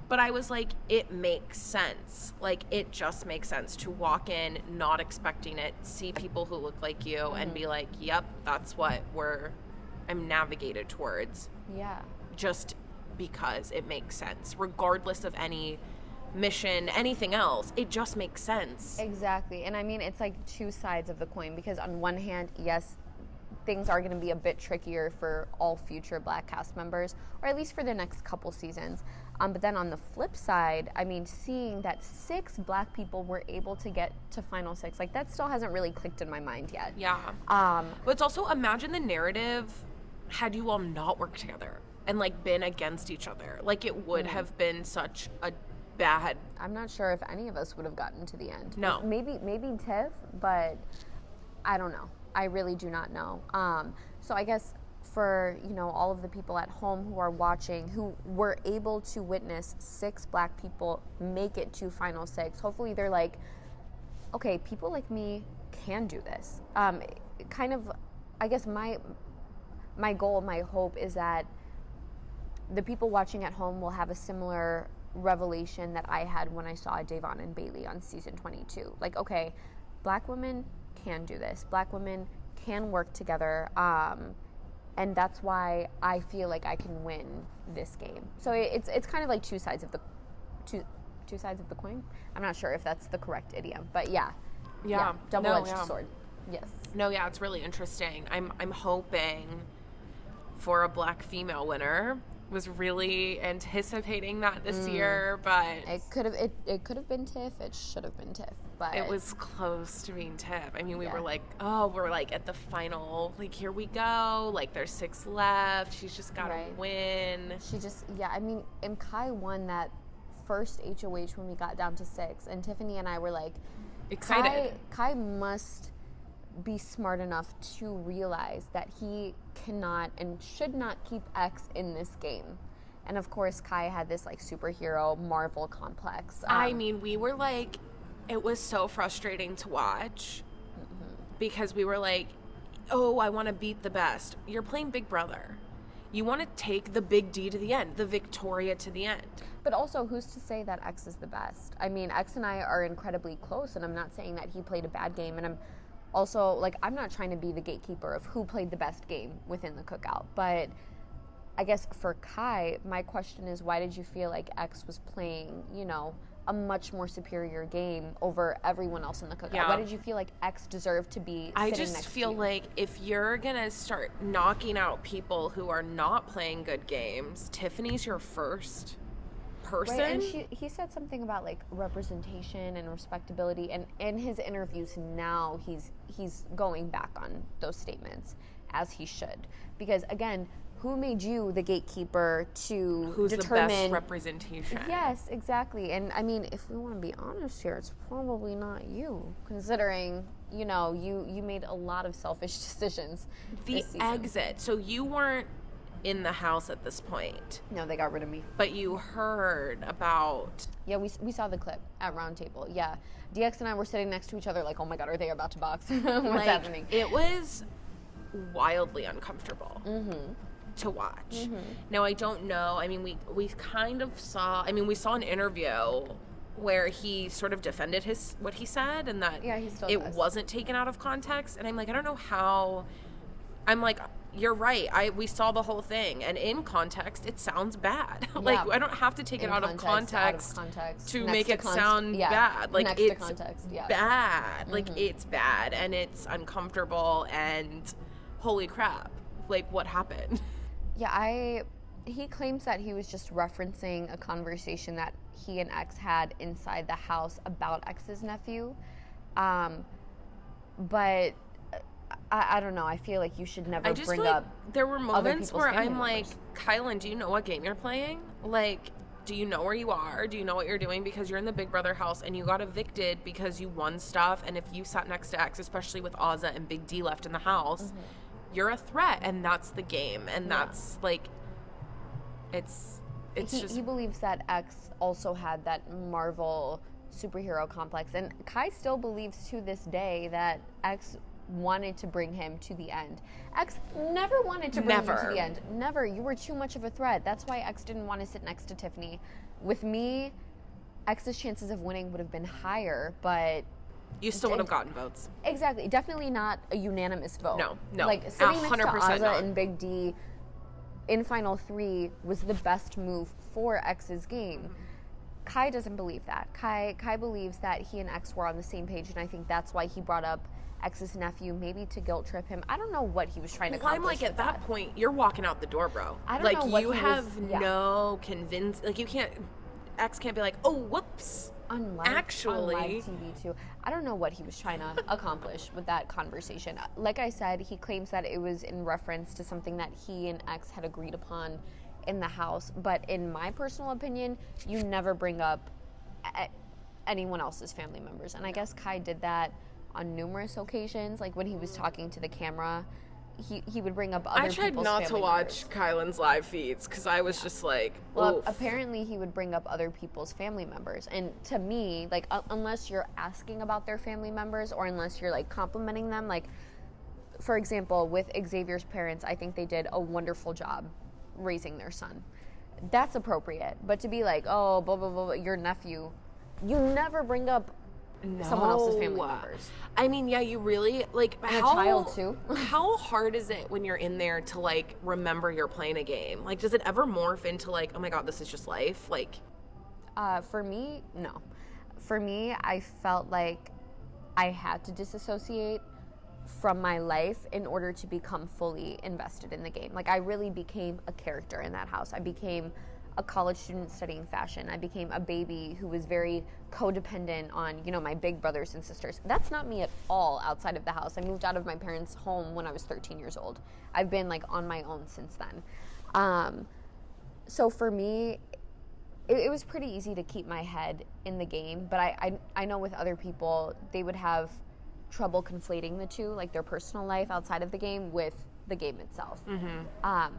But I was like, it makes sense. Like, it just makes sense to walk in not expecting it, see people who look like you, and be like, yep, that's what I'm navigated towards. Just because it makes sense, regardless of any mission, anything else, it just makes sense. Exactly. And I mean, it's like 2 sides of the coin, because on one hand, yes, things are going to be a bit trickier for all future black cast members, or at least for the next couple seasons. But then on the flip side, I mean, seeing that 6 black people were able to get to Final 6, like, that still hasn't really clicked in my mind yet. But it's also, imagine the narrative had you all not worked together and, like, been against each other. Like, it would have been such a bad... I'm not sure if any of us would have gotten to the end. No. Maybe Tiff, but I don't know. I really do not know. So I guess for, you know, all of the people at home who are watching, who were able to witness 6 black people make it to Final 6, hopefully they're like, okay, people like me can do this. Kind of, I guess my goal, my hope is that the people watching at home will have a similar revelation that I had when I saw Davon and Bailey on season 22. Like, okay, black women can do this. Black women can work together, and that's why I feel like I can win this game. So it's kind of like two sides of the coin. I'm not sure if that's the correct idiom, but double-edged sword. Yes. No, it's really interesting. I'm hoping for a black female winner. Was really anticipating that this year, but it could have been Tiff. It should have been Tiff, but it was close to being Tiff. I mean, we were like, we're like at the final, like, here we go. Like, there's 6 left. She's just got to win. She just, I mean, and Kai won that first HOH when we got down to 6, and Tiffany and I were like excited. Kai must be smart enough to realize that he cannot and should not keep X in this game. And of course, Kai had this like superhero Marvel complex. I mean, we were like, it was so frustrating to watch because we were like, oh, I want to beat the best. You're playing Big Brother. You want to take the big D to the end, the Victoria to the end. But also, who's to say that X is the best? I mean, X and I are incredibly close, and I'm not saying that he played a bad game, and I'm also, like, I'm not trying to be the gatekeeper of who played the best game within the cookout, but I guess for Kai, my question is, why did you feel like X was playing, you know, a much more superior game over everyone else in the cookout? Yeah. Why did you feel like X deserved to be I sitting just next feel to you? like if you're going to start knocking out people who are not playing good games, Tiffany's your first person. Right, and he said something about like representation and respectability, and in his interviews now he's going back on those statements, as he should, because again, who made you the gatekeeper to who's determine the best representation? Yes, exactly. And I mean, if we want to be honest here, it's probably not you, considering, you know, you made a lot of selfish decisions. The exit. So you weren't in the house at this point. No, they got rid of me. But you heard about... Yeah, we saw the clip at Round Table. Yeah. DX and I were sitting next to each other like, oh my God, are they about to box? What's happening? It was wildly uncomfortable. Mm-hmm. To watch. Mm-hmm. Now, I don't know. I mean, we kind of saw... I mean, we saw an interview where he sort of defended what he said, and that he still it does. Wasn't taken out of context. And I'm like, I don't know how... I'm like, you're right. We saw the whole thing, and in context, it sounds bad. Yeah. Like, I don't have to take it out of context to make it sound bad. Like, next it's to context. Yeah. bad. Mm-hmm. Like, it's bad, and it's uncomfortable, and holy crap. Like, what happened? Yeah, he claims that he was just referencing a conversation that he and X had inside the house about X's nephew. But I don't know. I feel like you should never bring up. There were moments where I'm like, Kylan, do you know what game you're playing? Like, do you know where you are? Do you know what you're doing? Because you're in the Big Brother house and you got evicted because you won stuff. And if you sat next to X, especially with Ozza and Big D left in the house, mm-hmm. you're a threat, and that's the game, and that's like, it's just. He believes that X also had that Marvel superhero complex, and Kai still believes to this day that X wanted to bring him to the end. X never wanted to bring him to the end. Never. You were too much of a threat. That's why X didn't want to sit next to Tiffany. With me, X's chances of winning would have been higher, but you still would have gotten votes. Exactly. Definitely not a unanimous vote. No. Like, sitting next to Ozza not. and Big D in Final 3 was the best move for X's game. Mm-hmm. Kai doesn't believe that. Kai believes that he and X were on the same page, and I think that's why he brought up X's nephew, maybe to guilt trip him. I don't know what he was trying to accomplish. I'm like, at that point, you're walking out the door, bro. I don't know what you have no convince. Like, you can't. X can't be like, oh, whoops. On live TV too. I don't know what he was trying to accomplish with that conversation. Like I said, he claims that it was in reference to something that he and X had agreed upon in the house. But in my personal opinion, you never bring up anyone else's family members. And I guess Kai did that on numerous occasions. Like when he was talking to the camera, he would bring up other people's family members. I tried not to watch Kylan's live feeds because I was just like, oof. Well, apparently he would bring up other people's family members. And to me, like, unless you're asking about their family members or unless you're, like, complimenting them, like, for example, with Xavier's parents, I think they did a wonderful job raising their son. That's appropriate. But to be like, oh, blah, blah, blah, your nephew, you never bring up someone else's family members. I mean, yeah, you really, like, and a child too. How hard is it when you're in there to, like, remember you're playing a game? Like, does it ever morph into, like, oh my God, this is just life? Like, for me, no. For me, I felt like I had to disassociate from my life in order to become fully invested in the game. Like, I really became a character in that house. I became a college student studying fashion. I became a baby who was very codependent on, you know, my big brothers and sisters. That's not me at all outside of the house. I moved out of my parents' home when I was 13 years old. I've been, like, on my own since then. So for me, it was pretty easy to keep my head in the game, but I know with other people, they would have trouble conflating the two, like their personal life outside of the game with the game itself. Mm-hmm.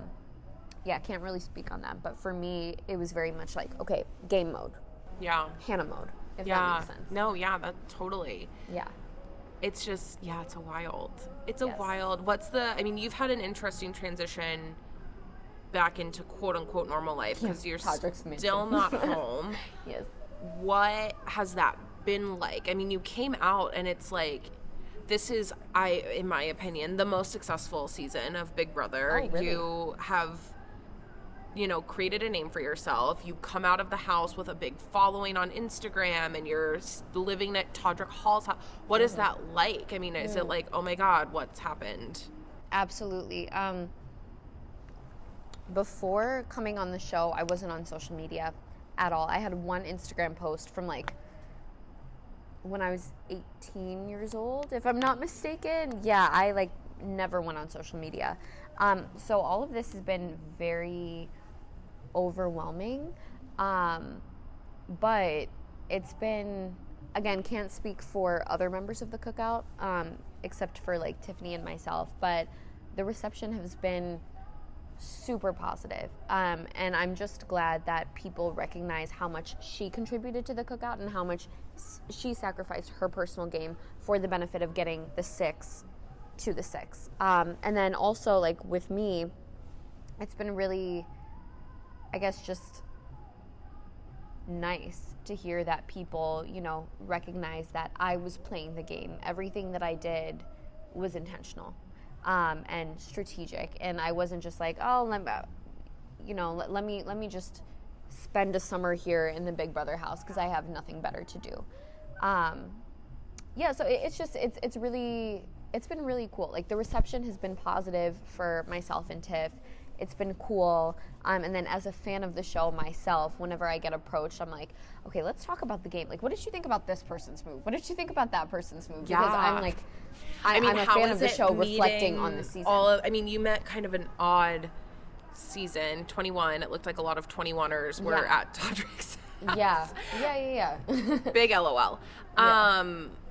Yeah, can't really speak on that, but for me, it was very much like, okay, game mode. Yeah. Hannah mode, if that makes sense. No, yeah, that totally. Yeah. it's just, yeah, it's a wild. It's a wild. You've had an interesting transition back into quote unquote normal life because you're still not home. Yes. What has that been like? I mean, you came out and it's like, this is, in my opinion, the most successful season of Big Brother. Oh, really? You have, created a name for yourself. You come out of the house with a big following on Instagram and you're living at Todrick Hall's house. What is that like? I mean, is it like, oh my God, what's happened? Absolutely. Before coming on the show, I wasn't on social media at all. I had one Instagram post from like when I was 18 years old, if I'm not mistaken. Yeah, I like never went on social media. So all of this has been very overwhelming. But it's been, again, can't speak for other members of the Cookout, except for like Tiffany and myself, but the reception has been super positive. And I'm just glad that people recognize how much she contributed to the Cookout and how much she sacrificed her personal game for the benefit of getting the 6 to the 6. And then also, like, with me, it's been really, I guess, just nice to hear that people, recognize that I was playing the game. Everything that I did was intentional. And strategic, and I wasn't just like, oh, let me just spend a summer here in the Big Brother house because I have nothing better to do. So it's been really cool. Like, the reception has been positive for myself and Tiff. It's been cool. And then as a fan of the show myself, whenever I get approached, I'm like, okay, let's talk about the game. Like, what did you think about this person's move? What did you think about that person's move? Because I'm like, I'm a fan of the show reflecting on the season. You met kind of an odd season, 21. It looked like a lot of 21ers were at Todrick's house. Yeah. Big LOL.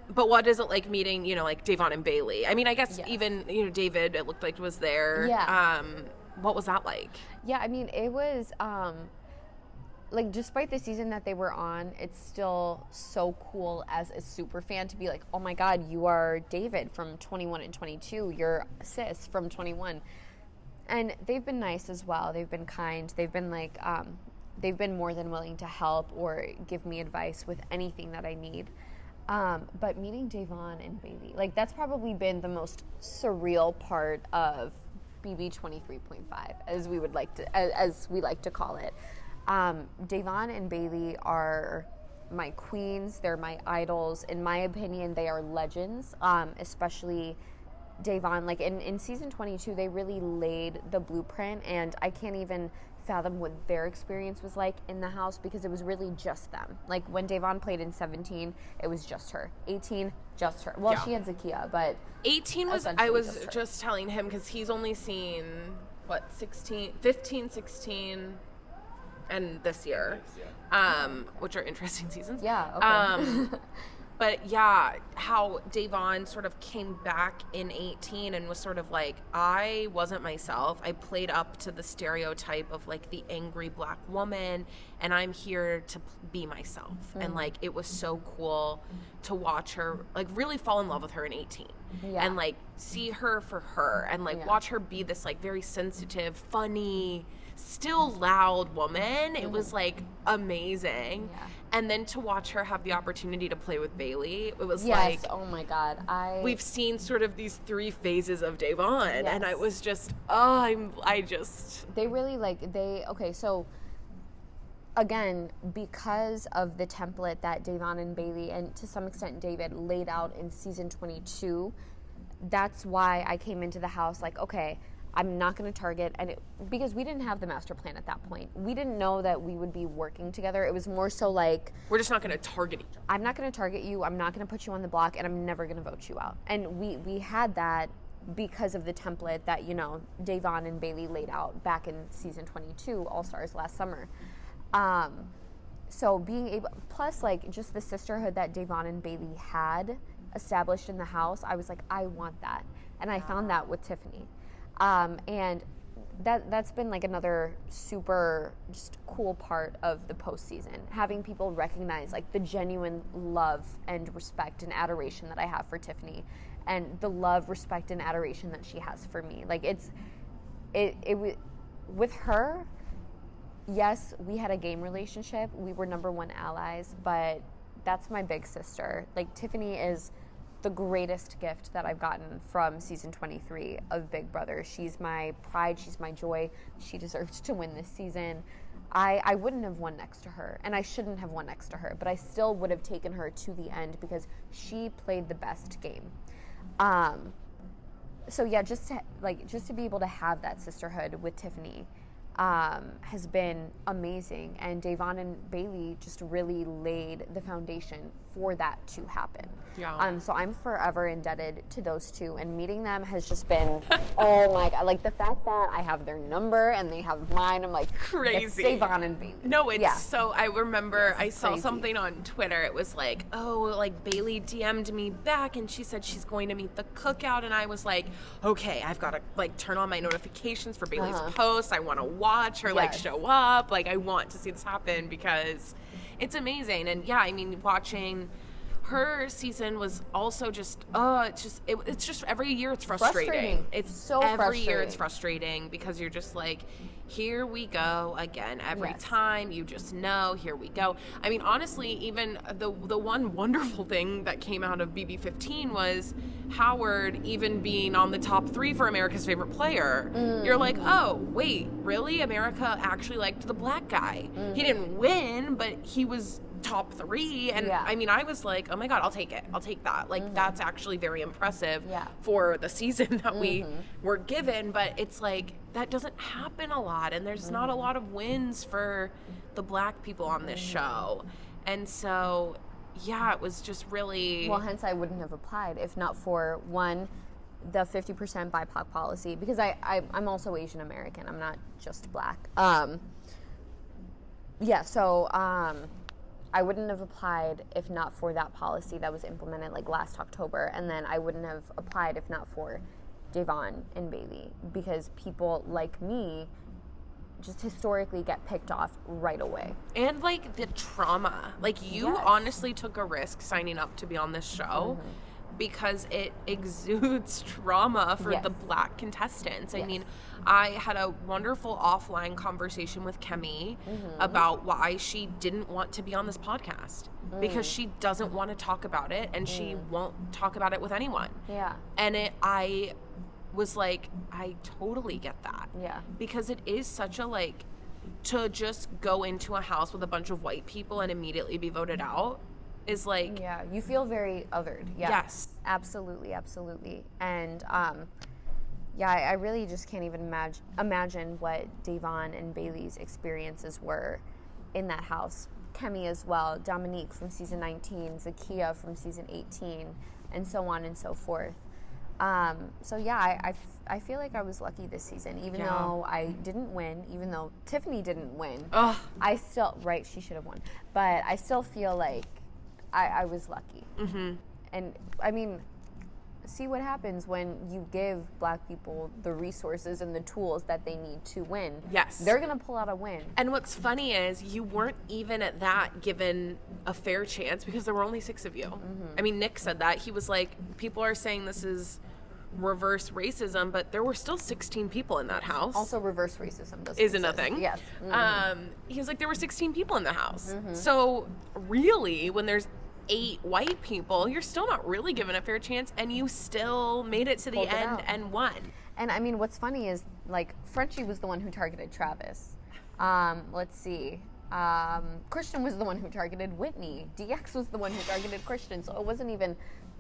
But what is it like meeting, like Davon and Bailey? I mean, I guess even, David, it looked like was there. Yeah. What was that like? Yeah, I mean, it was, like, despite the season that they were on, it's still so cool as a super fan to be like, oh my God, you are David from 21 and 22. You're Sis from 21. And they've been nice as well. They've been kind. They've been like, they've been more than willing to help or give me advice with anything that I need. But meeting Davon and Bailey, like, that's probably been the most surreal part of BB 23.5, as we like to call it. Davon and Bailey are my queens. They're my idols. In my opinion, they are legends, especially Davon. Like, in season 22, they really laid the blueprint, and I can't even fathom what their experience was like in the house because it was really just them. Like, when Davon played in 17, it was just her. 18, just her. Well, she had Zakiya, but 18 was, I was just telling him, because he's only seen, 15, 16, and this year, which are interesting seasons. Yeah, okay. But yeah, how Davon sort of came back in 18 and was sort of like, I wasn't myself. I played up to the stereotype of like the angry black woman, and I'm here to be myself. And like, it was so cool to watch her like really fall in love with her in 18 and like see her for her and like watch her be this like very sensitive, funny, still loud woman. It was like amazing. And then to watch her have the opportunity to play with Bailey, it was like, oh my God, we've seen sort of these 3 phases of Davon, and I was just, they really so again, because of the template that Davon and Bailey and to some extent David laid out in season 22, that's why I came into the house like, okay, I'm not going to target, because we didn't have the master plan at that point. We didn't know that we would be working together. It was more so like, we're just not going to target each other. I'm not going to target you. I'm not going to put you on the block, and I'm never going to vote you out. And we had that because of the template that, Davon and Bailey laid out back in season 22, All Stars last summer. So being able, plus like just the sisterhood that Davon and Bailey had established in the house, I was like, I want that. And I found that with Tiffany. And that's been like another super just cool part of the postseason, having people recognize like the genuine love and respect and adoration that I have for Tiffany, and the love, respect, and adoration that she has for me. Like with her, yes, we had a game relationship. We were number one allies, but that's my big sister. Like, Tiffany is the greatest gift that I've gotten from season 23 of Big Brother. She's my pride. She's my joy. She deserved to win this season. I wouldn't have won next to her, and I shouldn't have won next to her, but I still would have taken her to the end because she played the best game. So yeah, just to be able to have that sisterhood with Tiffany has been amazing, and Da'Vonne and Bailey just really laid the foundation for that to happen. Yeah. So I'm forever indebted to those two, and meeting them has just been, oh my God, like the fact that I have their number and they have mine, I'm like, crazy. It's Da'Vonne and Bailey. No, it's so, I remember I saw something on Twitter. It was like, oh, like Bailey DM'd me back and she said she's going to meet the cookout, and I was like, okay, I've got to like turn on my notifications for Bailey's posts. I want to watch her like show up. Like, I want to see this happen because it's amazing. And yeah, I mean, watching her season was also just it's just every year it's frustrating. It's so every year it's frustrating because you're just like, here we go again. Every time you just know, here we go. I mean, honestly, even the one wonderful thing that came out of BB15 was Howard even being on the top 3 for America's favorite player. You're like, oh, wait, really? America actually liked the black guy. He didn't win, but he was top 3, and I mean, I was like, oh my God, I'll take that. Like, that's actually very impressive for the season that we were given. But it's like, that doesn't happen a lot, and there's not a lot of wins for the black people on this show. And so yeah, it was just really, well, hence I wouldn't have applied if not for, one, the 50% BIPOC policy, because I'm also Asian American. I'm not just black. I wouldn't have applied if not for that policy that was implemented like last October, and then I wouldn't have applied if not for Da'Vonne and Bailey, because people like me just historically get picked off right away. And like the trauma, like you honestly took a risk signing up to be on this show because it exudes trauma for the black contestants. I mean, I had a wonderful offline conversation with Kemi about why she didn't want to be on this podcast, because she doesn't want to talk about it, and she won't talk about it with anyone. Yeah. And I was like, I totally get that. Yeah. Because it is such a, like, to just go into a house with a bunch of white people and immediately be voted out is like, yeah, you feel very othered. Yeah. Yes. Absolutely. And I really just can't even imagine what Da'Vonne and Bailey's experiences were in that house. Kemi as well, Dominique from season 19, Zakiya from season 18, and so on and so forth. I feel like I was lucky this season, even though I didn't win, even though Tiffany didn't win. I still, she should have won. But I still feel like I was lucky. And I mean, see what happens when you give black people the resources and the tools that they need to win. Yes. They're going to pull out a win. And what's funny is you weren't even at that given a fair chance because there were only 6 of you. I mean, Nick said that. He was like, people are saying this is reverse racism, but there were still 16 people in that house. Also, reverse racism isn't a thing. Yes. He was like, there were 16 people in the house. So really, when there's 8 white people, you're still not really given a fair chance, and you still made it to the end and won. And I mean, what's funny is, like, Frenchie was the one who targeted Travis. Let's see. Christian was the one who targeted Whitney. DX was the one who targeted Christian. So it wasn't even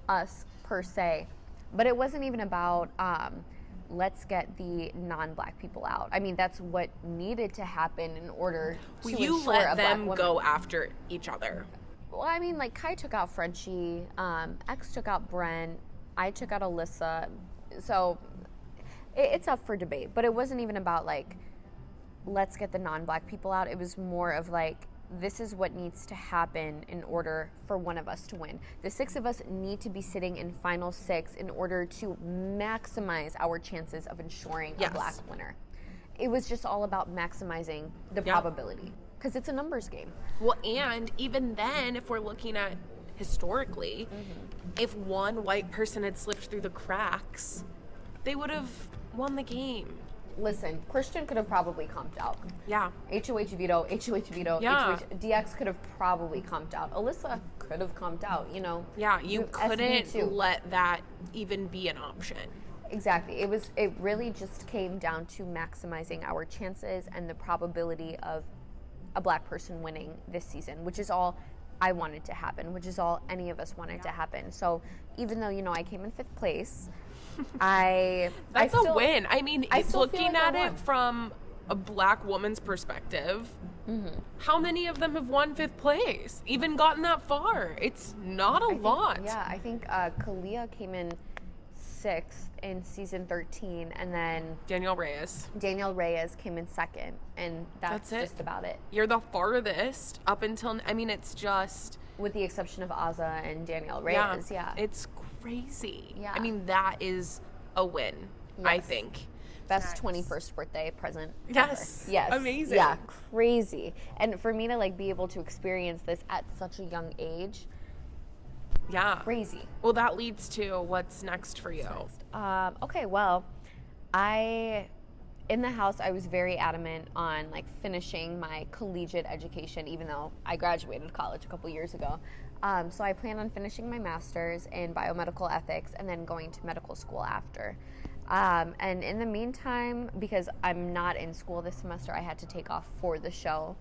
us per se. But it wasn't even about let's get the non-black people out. I mean, that's what needed to happen in order to you ensure let a them black go after each other. Well, I mean, like, Kai took out Frenchie, X took out Brent, I took out Alyssa. So it's up for debate. But it wasn't even about, like, let's get the non-black people out. It was more of, like, this is what needs to happen in order for one of us to win. The 6 of us need to be sitting in final 6 in order to maximize our chances of ensuring a black winner. it was just all about maximizing the probability, because it's a numbers game. Well, and even then, if we're looking at historically, if one white person had slipped through the cracks, they would have won the game. Listen, Christian could have probably comped out. Yeah. HOH veto, Yeah. DX could have probably comped out. Alyssa could have comped out, you know. Yeah, you couldn't let that even be an option. Exactly. It really just came down to maximizing our chances and the probability of a black person winning this season, which is all I wanted to happen, which is all any of us wanted to happen. So even though, you know, I came in 5th place, that's a win. I mean, looking at it from a black woman's perspective, how many of them have won 5th place? Even gotten that far? It's not a lot. I think Kalia came in 6th in season 13, and then Danielle Reyes came in 2nd, and that's just about it. You're the farthest up until, I mean, it's just, with the exception of Azah and Danielle Reyes. It's crazy. Yeah. I mean, that is a win, I think. Best 21st birthday present Yes. ever. Yes. Amazing. Yeah, crazy. And for me to like be able to experience this at such a young age, crazy. Well, that leads to what's next for you. Okay, well, in the house, I was very adamant on like finishing my collegiate education, even though I graduated college a couple years ago. So I plan on finishing my master's in biomedical ethics and then going to medical school after. And in the meantime, because I'm not in school this semester, I had to take off for the show.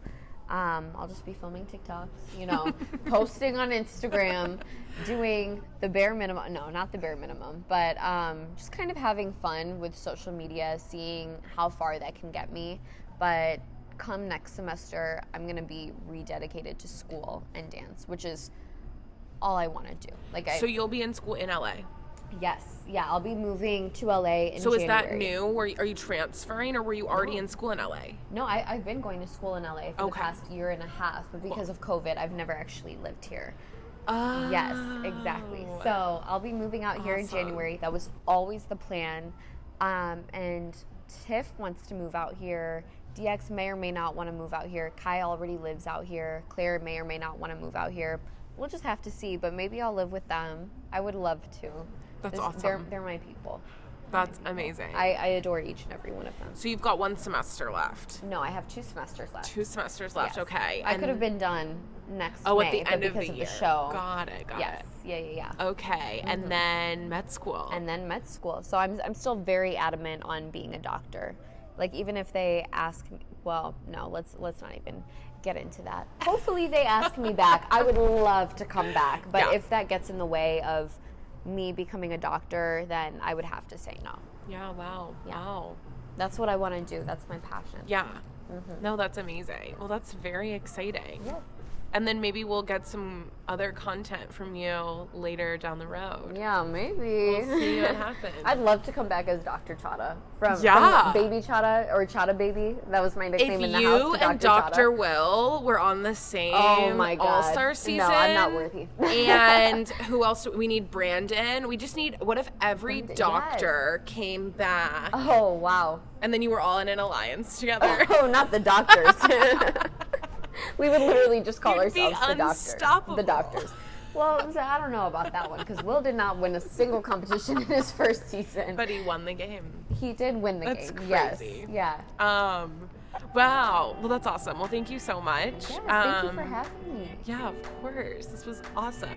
I'll just be filming TikToks, you know, posting on Instagram, doing the bare minimum. No, not the bare minimum, but just kind of having fun with social media, seeing how far that can get me. But come next semester, I'm going to be rededicated to school and dance, which is all I want to do. So you'll be in school in LA? Yes. Yeah, I'll be moving to LA in January. So is that new? Are you transferring, or were you already in school in LA? No, I've been going to school in LA for the past year and a half, but because of COVID, I've never actually lived here. Oh. Yes, exactly. So I'll be moving out here in January. That was always the plan. And Tiff wants to move out here. DX may or may not want to move out here. Kai already lives out here. Claire may or may not want to move out here. We'll just have to see, but maybe I'll live with them. I would love to. That's awesome. They're my people. That's amazing. I adore each and every one of them. So you've got 1 semester left. No, I have 2 semesters left. 2 semesters left, yes. Okay. I could have been done next May, at the end of because the year. Of the show. Got it. Yes. Yeah. Okay, and then med school. So I'm still very adamant on being a doctor. Like, even if they ask me, well, no, let's not even get into that. Hopefully they ask me back. I would love to come back, but if that gets in the way of me becoming a doctor, then I would have to say no. Yeah, wow. Yeah. Wow. That's what I want to do. That's my passion. Yeah. No, that's amazing. Well, that's very exciting. Yeah. And then maybe we'll get some other content from you later down the road. Yeah, maybe. We'll see what happens. I'd love to come back as Dr. Chaddha. From Baby Chaddha, or Chaddha Baby. That was my nickname in the house. If you and Dr. Will were on the same All-Star season. No, I'm not worthy. And who else? We need Brandon. We just need, what if every doctor came back? Oh, wow. And then you were all in an alliance together. Oh, not the doctors. We would literally just call ourselves the doctors. Well, I don't know about that one, because Will did not win a single competition in his first season. But he won the game. He did win the game. That's crazy. Yes. Yeah. Wow. Well, that's awesome. Well, thank you so much. Yes, thank you for having me. Yeah, of course. This was awesome.